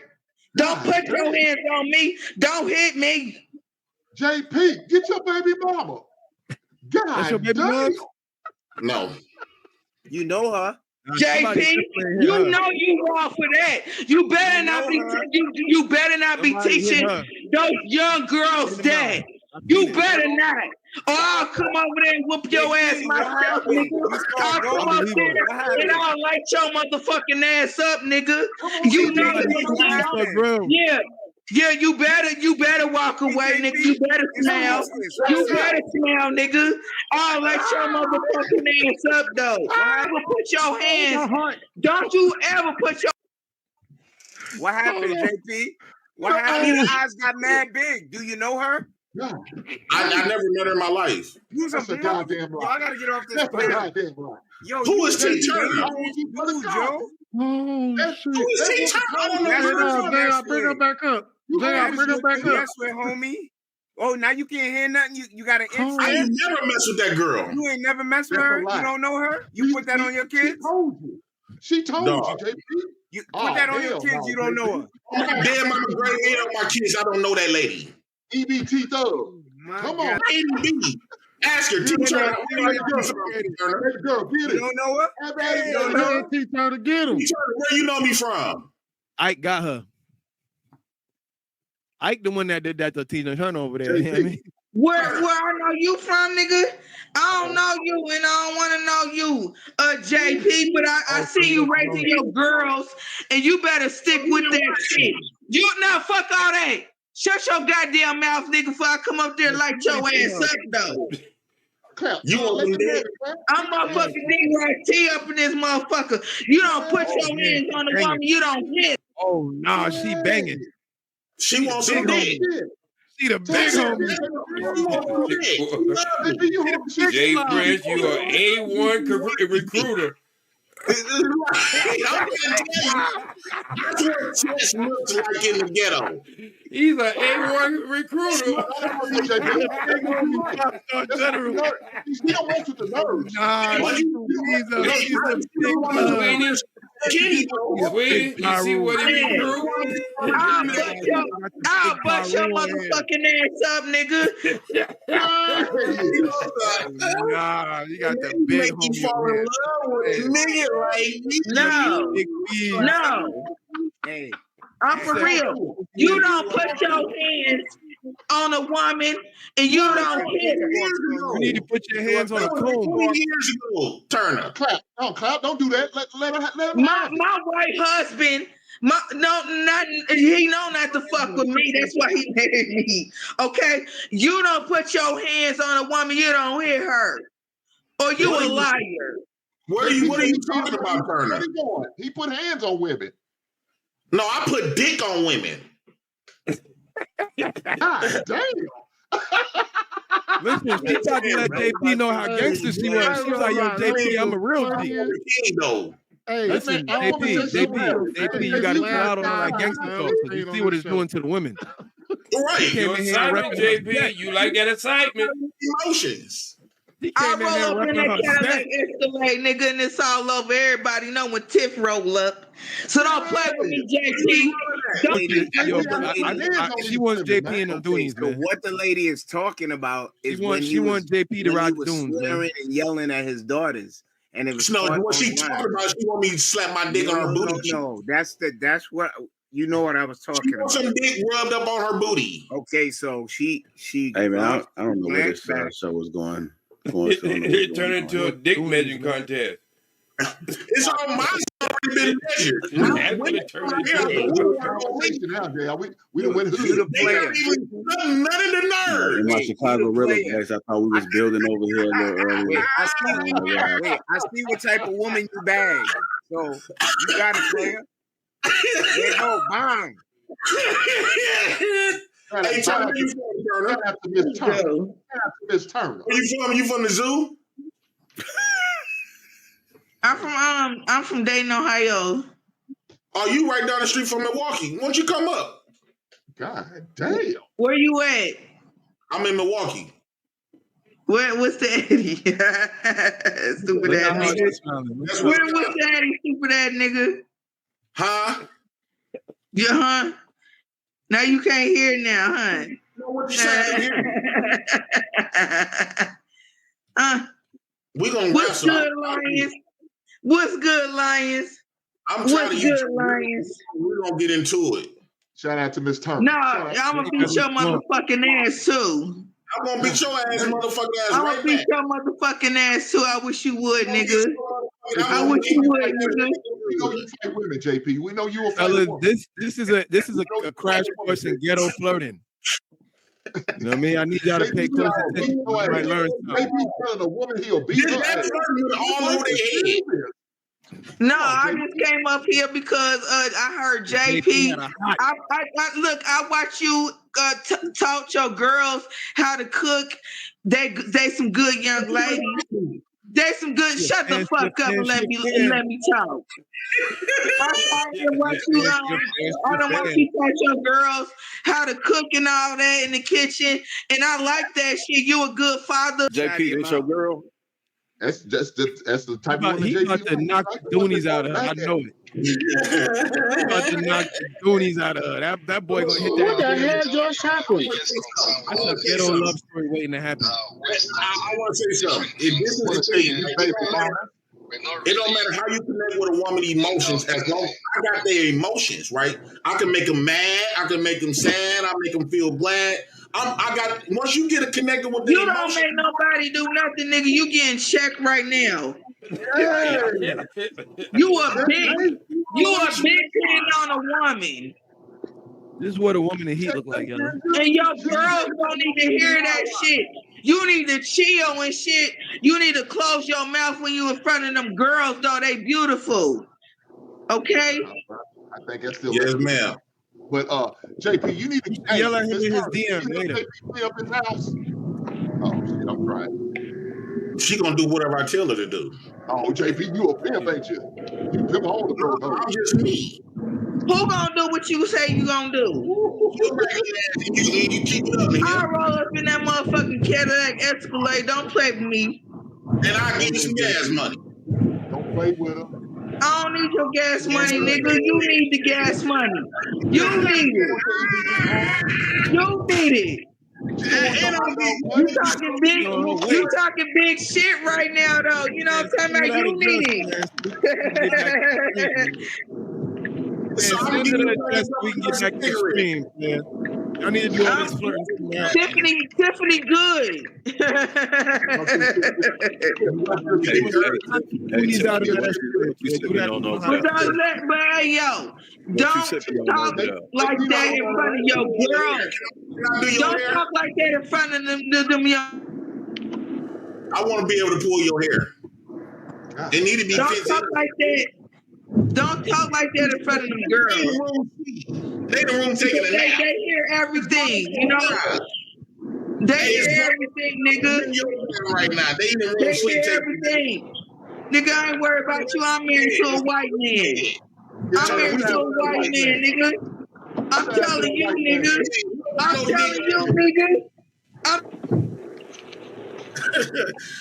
Don't put your hands on me. Don't hit me. JP, get your baby mama. God, that's your baby mama? No. You know her. JP, you know you wrong for that. You better not be you better not be teaching those young girls that. You better not. Or I'll come over there and whoop your ass myself, nigga. I'll come up there and I'll light your motherfucking ass up, nigga. You know that. Yeah, you better walk away, nigga. You better smile. You better smile, nigga. I'll let your motherfucking ass up, though. Ever put your hands. Don't you ever put your. What happened, JP? What happened? Your eyes got mad big. Do you know her? No. I never met her in my life. That's a goddamn lie. Yo, I gotta get off this. That's a goddamn lie. Yo, who is T Turner? Dude, Joe. Oh, shit. Who is T Turner? I don't know. Bring her back up. Bring her back up. Yes, homie. Oh, now you can't hear nothing. You got an inch. I ain't never messed with that girl. You ain't never messed with her. You don't know her. You put that on your kids. She told you, JP. You put that on your kids. You don't know her. Oh my damn, I'm a great hair on my kids. I don't know that lady. EBT Thug. Come on, EBT. Ask her. T Turner. Girl, get it. You don't know her? You don't know her? T Turner, get him. Where you know me from? Ike got her. Ike the one that did that to Tina Turner over there. You know what I mean? Where I know you from, nigga? I don't know you and I don't want to know you, JP, but I see you raising your girls and you better stick with that shit. You now fuck all that. Shut your goddamn mouth, nigga, before I come up there and light your ass up, though. I'm motherfucking D-Right-T up in this motherfucker. You don't put your hands on the woman, you don't hit. Oh, nah, she banging. She wants some dick. She the big homie. Jay Prince, you are A1 recruiter. That's what Chess looks like in the ghetto. He's an A1 recruiter. He don't want you to nerves. Nah, he's a big Sweetie, you see what he recruit? I'll bust your motherfucking ass up, nigga. Nah, you got the big homie. Fall in love with a nigga like me. No. Hey, I'm for real. You don't put your hands on a woman and you don't hit her. You need to put your hands on a comb. 20 years ago, Turner. Clap. Don't do that. Let him my white husband, he know not to fuck with me. That's why he married me. Okay? You don't put your hands on a woman, you don't hit her. Or you a liar. What are you talking about, Turner? He put hands on women. No, I put dick on women. God damn. Listen, she tried to let JP know how gangster she was. She was like, yo, JP, I'm a real G. Hey, listen, JP, you got to pull out on all that gangster talk. So you see what it's doing to the women. Right. You're excitement, JP. You like that excitement. Emotions. I roll up in that Cadillac Escalade, nigga, and it's all over. Everybody know when Tiff roll up. So don't play with me, JP. She wants JP in the Doonies, man. What the lady is talking about is she wants JP to ride the Doones, man. And yelling at his daughters. And it was what she talking about. She want me to slap my dick on her booty. No, that's what you know what I was talking about. Some dick rubbed up on her booty. Okay, so she. Hey man, I don't know where this show was going. It turned into a dick measuring contest. It's on my already been measured. We done went through the player. None of the nerves. In my Chicago River days, I thought we was building over here a little earlier. I see what type of woman you bag. So you got it, player. There you go, bang. Hey, Turner, where you from, Turner? Shout out to Miss Turner. Shout out to Miss Turner. Where you from? You from the zoo? I'm from Dayton, Ohio. Oh, you right down the street from Milwaukee. Why don't you come up? God damn. Where you at? I'm in Milwaukee. What's the Eddie? Stupid ass nigga. What's the Eddie, stupid ass nigga? Huh? Yeah, huh? Now you can't hear now, huh? What you saying? We gonna What's good, Lions? What's good, Lions? I'm telling you, Lions? We're gonna get into it. Shout out to Miss Turner. No, I'm gonna beat your motherfucking ass too. I'm gonna beat your ass, motherfucking ass. I'm gonna beat your motherfucking ass too. I wish you would, nigga. I wish you would, nigga. We know you fight women, JP. We know you a fellas. This is a crash course in ghetto flirting. You know what I mean? I need y'all to pay close attention. You might learn something. JP telling a woman he'll beat her ass. All over their head. No, I just came up here because I heard JP. Look, I watch you taught your girls how to cook. They some good young ladies. They some good. Shut the fuck up and let me talk. I don't want you teach your girls how to cook and all that in the kitchen, and I like that shit. You a good father. JP, that's your girl. That's the type of he about to knock the doonies out of her. I know it. He about to knock the doonies out of her. That boy gonna hit that. What the hell just happened? That's a ghetto love story waiting to happen. I want to say something. If this is the thing, it don't matter how you connect with a woman's emotions. As long as I got their emotions, right? I can make them mad. I can make them sad. I make them feel glad. Once you get connected with you don't make nobody do nothing, nigga. You getting checked right now. Yeah. You a bitch. You a bitch hitting on a woman. This is what a woman in heat look like, y'all. And your girls don't need to hear that shit. You need to chill and shit. You need to close your mouth when you in front of them girls, though. They beautiful. Okay? I think that's still yes, ma'am. But JP, you need to yell at him in his DM later. Up his house. Oh shit, I'm crying. She gonna do whatever I tell her to do. Oh, JP, you a pimp, ain't you? You pimp all the girls. I'm just me. Who gonna do what you say you gonna do? You keep it up. I'll roll up in that motherfucking Cadillac Escalade. Don't play with me. And I'll give you some gas money. Don't play with her. I don't need your gas money, nigga. You need the gas money. You need it. You need it. You talking big shit right now, though. You know what I'm talking about? You need it. So we can get back to the stream, man. I need to do all this flirting. Tiffany good. But yo, don't talk like that in front of your girl. Don't talk like that in front of them young. I want to be able to pull your hair. It need to be. Don't talk like that. Don't talk like that in front of them girls. They in the room taking a nap. They hear everything, you know. They hear everything, nigga. Right now, they in the room they hear everything. Nigga, I ain't worried about you. I'm married to a white man. I'm married to a white man, nigga. I'm telling you, nigga. I'm telling you, nigga.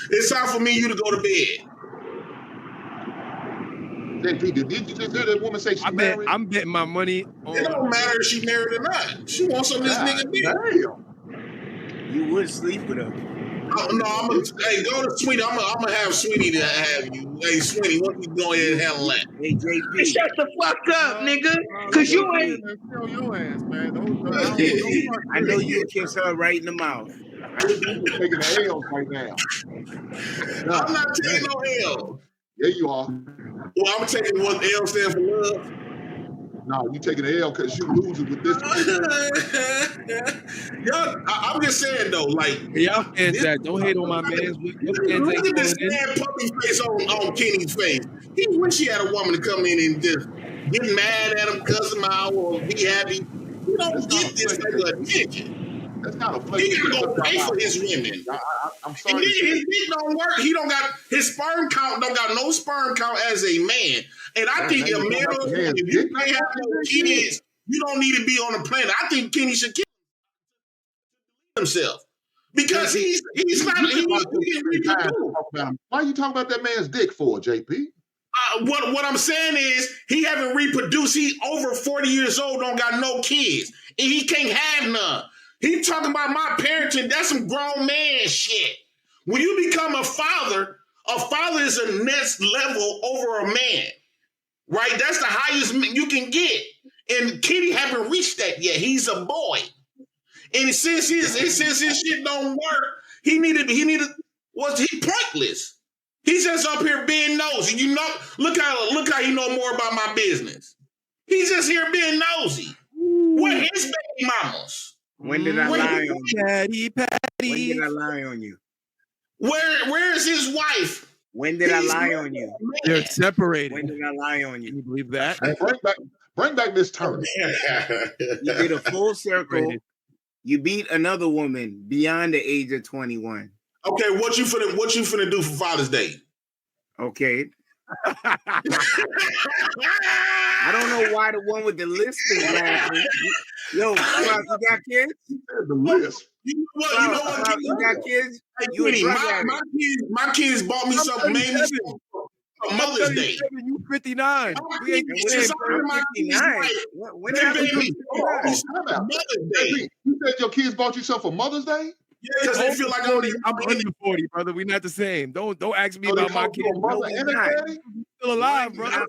It's time for you to go to bed. Did you just hear that woman say she married? I'm betting my money on. It don't matter if she married or not. She wants some of this nigga dick. Damn. You would sleep with her. Hey, go to Sweetie. I'm gonna have Sweetie to have you. Hey, Sweetie, what you go ahead and handle that? Hey, JP. Shut the fuck up, nigga. Cause you ain't. Kill your ass, man. I know you kiss her right in the mouth. You're taking the L right now. I'm not taking no L. Yeah, you are. Well, I'm taking what the L stands for love. No, you taking the L because you losing with this. I'm just saying though, like y'all fans that don't hate on my man's. Look at this sad puppy face on Kenny's face. He wish he had a woman to come in and just get mad at him, cuss him out, or be happy. You don't get this nigga attention. That's kind of he gotta go pay for his women. I'm sorry. And then his dick don't work. He don't got his sperm count. Don't got no sperm count as a man. And I think a man, if you can't have no kids, you don't need to be on the planet. I think Kenny should kill himself because he's not. Why are you talking about that man's dick for, JP? What I'm saying is he haven't reproduced. He over 40 years old, don't got no kids, and he can't have none. He talking about my parenting. That's some grown man shit. When you become a father is a next level over a man, right? That's the highest you can get. And Kenny haven't reached that yet. He's a boy, and since his shit don't work, he pointless. He's just up here being nosy. You know, look how he know more about my business. He's just here being nosy. Where his baby mamas? When did I lie on you? Patty. When did I lie on you? Where is his wife? When did I lie on you? They're separated. When did I lie on you? Can you believe that? Hey, bring back Miss Turner. You did a full circle. You beat another woman beyond the age of 21. Okay, what you finna do for Father's Day? Okay. I don't know why the one with the list is laughing. Yo, you got kids? The list. You know what? You got kids? You my kids bought me something maybe for Mother's Day. You 59. We ain't When did Mother's Day. You said your kids bought you something for Mother's Day? Yeah, because they feel like I'm under 40, brother. We're not the same. Don't ask me about my kids. Still alive, brother.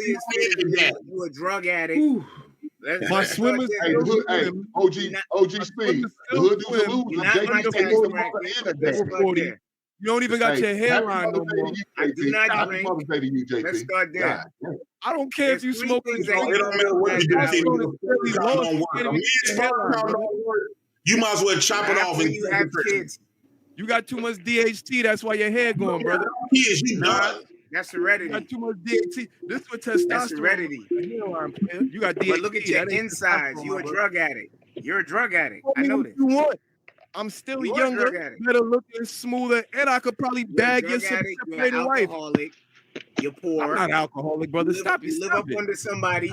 You a drug addict. My swimmers. Hey, OG Speed. The hood dudes are losing. You don't even got your hairline no more. I do not drink. Let's start there. I don't care if you smoke. It don't matter what you might as well chop it off and you have kids. You got too much DHT. That's why your hair going, brother. Kids, you not. That's heredity. You got too much DHT. This is what testosterone. That's heredity. You got DHT. But look at your insides. You're a drug addict. You're a drug addict. I know this. You want? I'm still younger, better looking, smoother, and I could probably bag your separated wife. You're poor. I'm not alcoholic, brother. Stop it. You live up under somebody.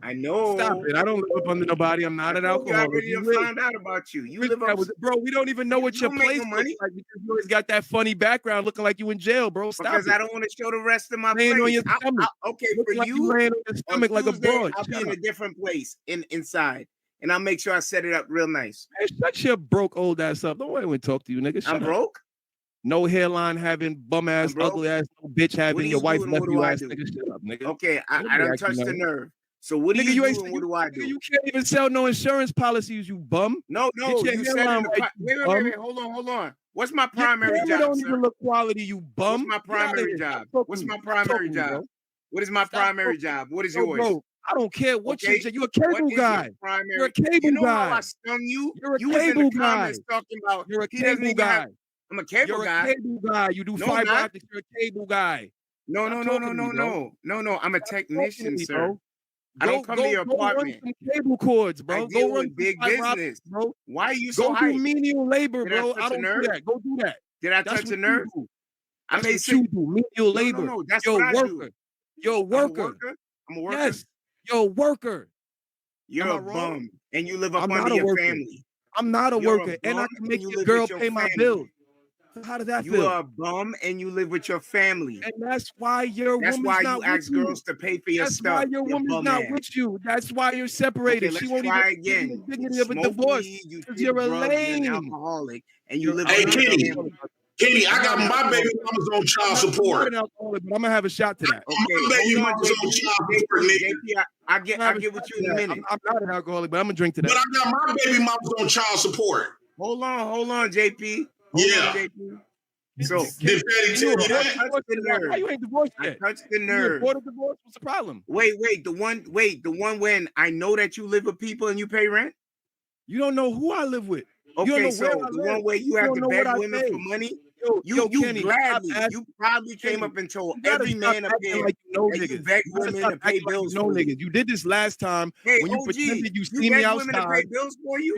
I know. Stop it. I don't live up under nobody. I'm not an alcoholic. I already found out about you. You live up. Bro, we don't even know what your place looks like because you always got that funny background looking like you in jail, bro. Stop because it. I don't want to show the rest of my place. On your stomach. Okay, for like you, laying on your stomach like a broad. I'll be in a different place inside. And I'll make sure I set it up real nice. Hey, shut your broke old ass up. Don't want to talk to you, nigga. I'm broke. No hairline having, bum ass, ugly ass, no bitch having, your wife left you ass, nigga. Shut up, nigga. Okay, I don't touch the nerve. So what do you do and what do I do? You can't even sell no insurance policies, you bum. No, you said wait, hold on. What's my primary job? Don't even look quality, you bum. What's my primary job? What's my primary job? What is my primary job? What is yours? I don't care what you're a cable guy. You're a cable guy. You know how I stung you? You're a cable guy. Talking about you're a cable guy. I'm a cable guy. You're a cable guy. You do fiber optics. You're a cable guy. No. I'm a technician, sir. I don't come to your apartment. Go run some cable cords, bro. Go run big business, bro. Why are you so hyped? Go do menial labor, bro. I don't do that. Go do that. Did I touch a nerve? I may say menial labor. No, that's what I do. You're a worker. I'm a worker. Yes. You're a worker. You're a bum, and you live up under your family. I'm not a worker, and I can make your girl pay my bills. So how does that feel? You are a bum, and you live with your family. And that's why your woman's not with you. That's why you ask girls to pay for your stuff. That's why your woman's not with you. That's why you're separated. Okay, she won't try even again. The dignity of a divorce. Because you're a lame alcoholic, and you live. Hey, Kenny, I got my baby mama's on child support. I'm not an alcoholic, but I'm gonna have a shot to that. Okay, my baby mama's on child support, nigga. I get with you in a minute. I'm not an alcoholic, but I'm gonna drink to that. But I got my baby mama's on child support. Hold on, JP. Yeah. JP. So, did Patty tell you that? Why you ain't divorced yet? I touched the nerve. You divorce? What's the problem? Wait, the one when I know that you live with people and you pay rent? You don't know who I live with. Okay, so the one where you have to beg women for money? You probably came up and told every man up there like that you beg women to pay bills for you. You did this last time when you pretended you see me outside. You beg women to pay bills for you?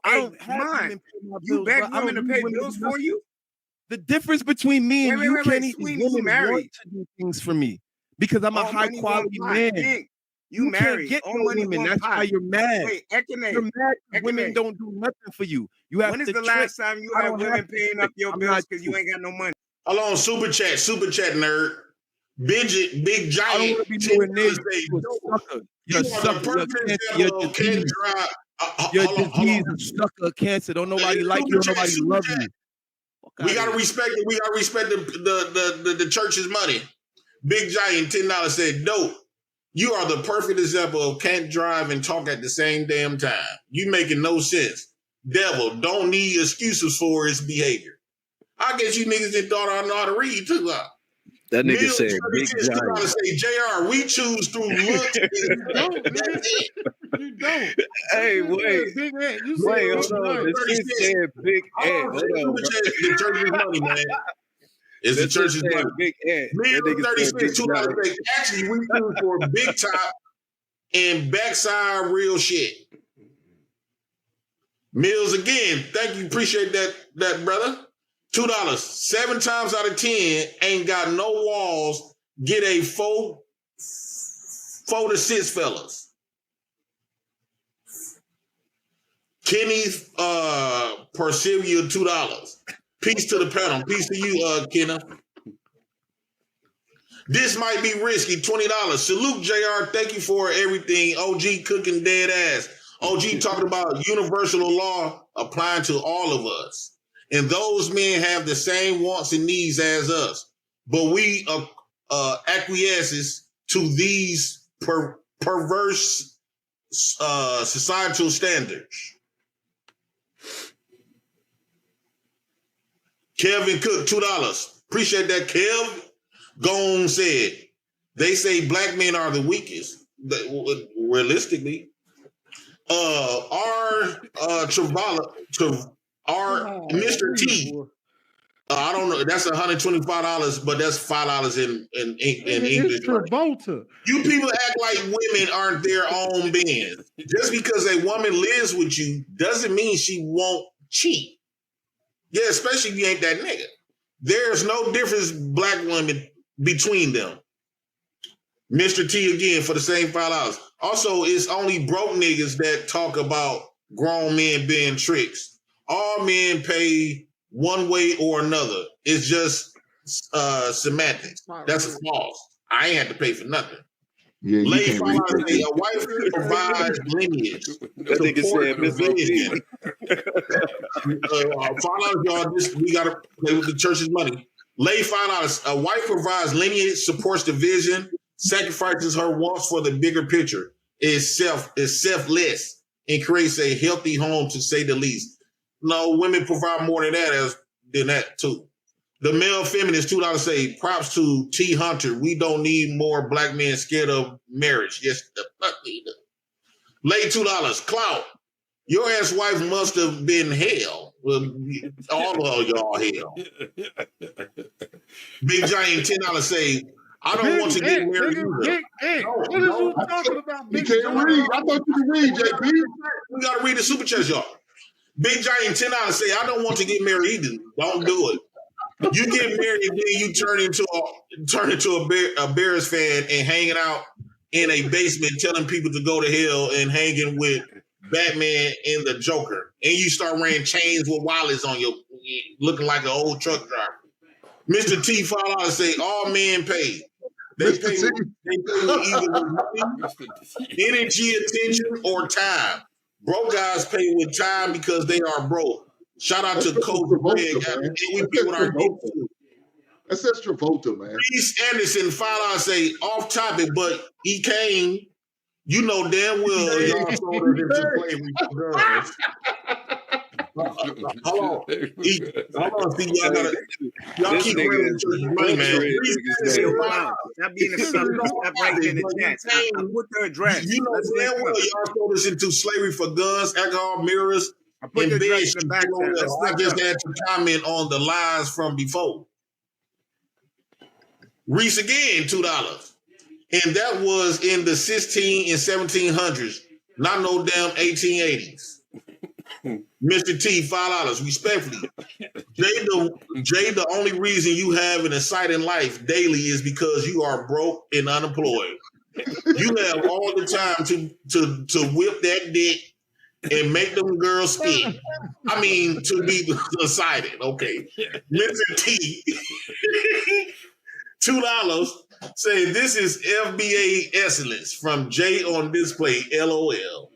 I don't have women pay my bills. You beg women to pay bills for you? The difference between me and you, Kenny, is women married want to do things for me because I'm a high quality man. You married. Can't get no women. That's why you're mad. Wait, you're mad women don't do nothing for you. You have when is the last time you had women paying up your bills because you ain't got no money? Hold on, super chat, nerd. Big Giant. I don't want to be nowhere near you. You're a sucker. You're a disease, a sucker, cancer. Don't nobody like you. Don't nobody love you. We gotta respect it. We gotta respect the church's money. Big Giant $10 said, "Dope. You are the perfect example of can't drive and talk at the same damn time. You making no sense. Devil don't need excuses for his behavior." I guess you niggas didn't thought I know how to read too. That nigga said, "Big Giant." Say, JR, we choose through looks. You don't. Hey, wait. Big Ed. Wait, hold on. This shit said Big Ed. Hold on. The church's money, man. It's the church's money. Big Ed. Man, 36, $2. Actually, we choose for big top and backside real shit. Mills again. Thank you. Appreciate that, brother. $2. 7 times out of 10 ain't got no walls. Get a 4 to 6, fellas. Kenny Persilvia, $2. Peace to the panel. Peace to you, Kenna. This might be risky. $20. Salute, JR. Thank you for everything. OG cooking dead ass. OG talking about universal law applying to all of us. And those men have the same wants and needs as us. But we acquiesces to these perverse societal standards. Kevin Cook, $2. Appreciate that, Kev. Gone said, they say black men are the weakest. Realistically. Mr. T. I don't know. That's $125, but that's $5 in English. Travolta. You people act like women aren't their own beings. Just because a woman lives with you doesn't mean she won't cheat. Yeah, especially if you ain't that nigga. There's no difference, black women, between them. Mr. T again for the same $5. Also, it's only broke niggas that talk about grown men being tricks. All men pay one way or another. It's just semantics. That's false. I ain't had to pay for nothing. Yeah, Lay a wife provides lineage. That nigga said, vision. $5, y'all. We gotta play with the church's money. Lay $5. A wife provides lineage, supports the vision, sacrifices her wants for the bigger picture. Is selfless and creates a healthy home, to say the least. No, women provide more than that too. The male feminist $2 say, props to T Hunter. We don't need more black men scared of marriage. Yes, the fuck we do. Lay $2. Clout. Your ass wife must have been hell. Well, all of y'all hell. Big Giant $10 say, I don't want to get married either. What are you talking about? You can't read. I thought you could read, JP. We got to read the super chat, y'all. Big Giant $10 say, I don't want to get married either. Don't do it. You get married and then you turn into a Bears fan and hanging out in a basement telling people to go to hell and hanging with Batman and the Joker. And you start wearing chains with wallets on you, looking like an old truck driver. Mr. T $5 say, all men pay. They pay either with money, energy, attention, or time. Broke guys pay with time because they are broke. Shout out to Coach Greg. We pay with our deep too. That's Travolta, man. Reese Anderson $5 say, off topic, but he came. You know damn well y'all sold it into slavery for girls. Hold on, see, y'all keep wearing money, man. Stop being a sucker. Stop writing in the chat. Put the address. You know damn well y'all sold us into slavery for guns, alcohol, mirrors, in bed. I just had to comment on the lies from before. Reese again, $2. And that was in the 16 and 1700s, not no damn 1880s. Mr. T, $5, respectfully. Jay, the only reason you have an exciting life daily is because you are broke and unemployed. You have all the time to whip that dick and make them girls spit. I mean, to be excited. Okay. Mr. T, $2, saying this is FBA excellence from Jay on display, LOL.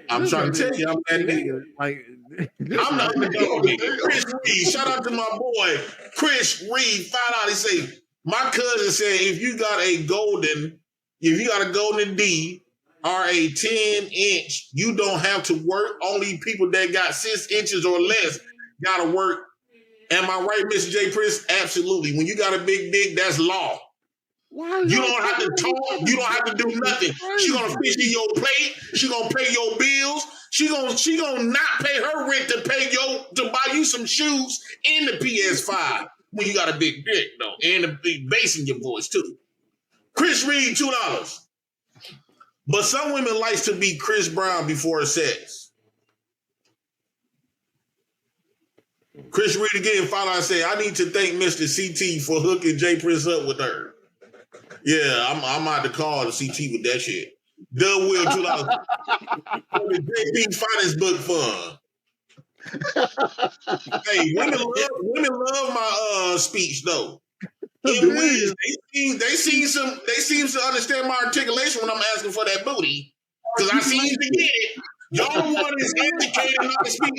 I'm trying to tell you, I'm that nigga. I'm not the dog nigga. Chris Reed, shout out to my boy, Chris Reed, $5. He say, my cousin said if you got a golden D or a 10-inch, you don't have to work. Only people that got 6 inches or less gotta work. Am I right, Mr. J. Prince? Absolutely. When you got a big dick, that's law. You don't have to talk. You don't have to do nothing. She gonna fish in your plate. She gonna pay your bills. She gonna not pay her rent to buy you some shoes and the PS5 when you got a big dick though, and a big bass in your voice too. Chris Reed, $2. But some women likes to be Chris Brown before sex. Chris Reed again, $5 say, I need to thank Mr. CT for hooking J Prince up with her. Yeah, I'm out to call the CT with that shit. Doug Will, $2. The JP Finance Book Fund. Hey, women love my speech though. In ways, they seem to understand my articulation when I'm asking for that booty. Because I seem to get it. Y'all one is educated and I speak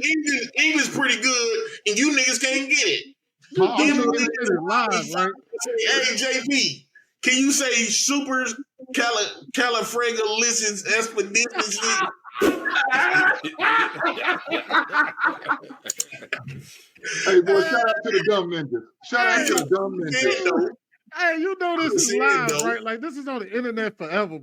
English pretty good, and you niggas can't get it. Hey, JP, can you say super califragilisticexpialidocious? Hey, boy, shout out to the dumb ninjas. Shout out to the dumb ninjas. Hey, you know this is live, right? Like, this is on the internet forever, bro.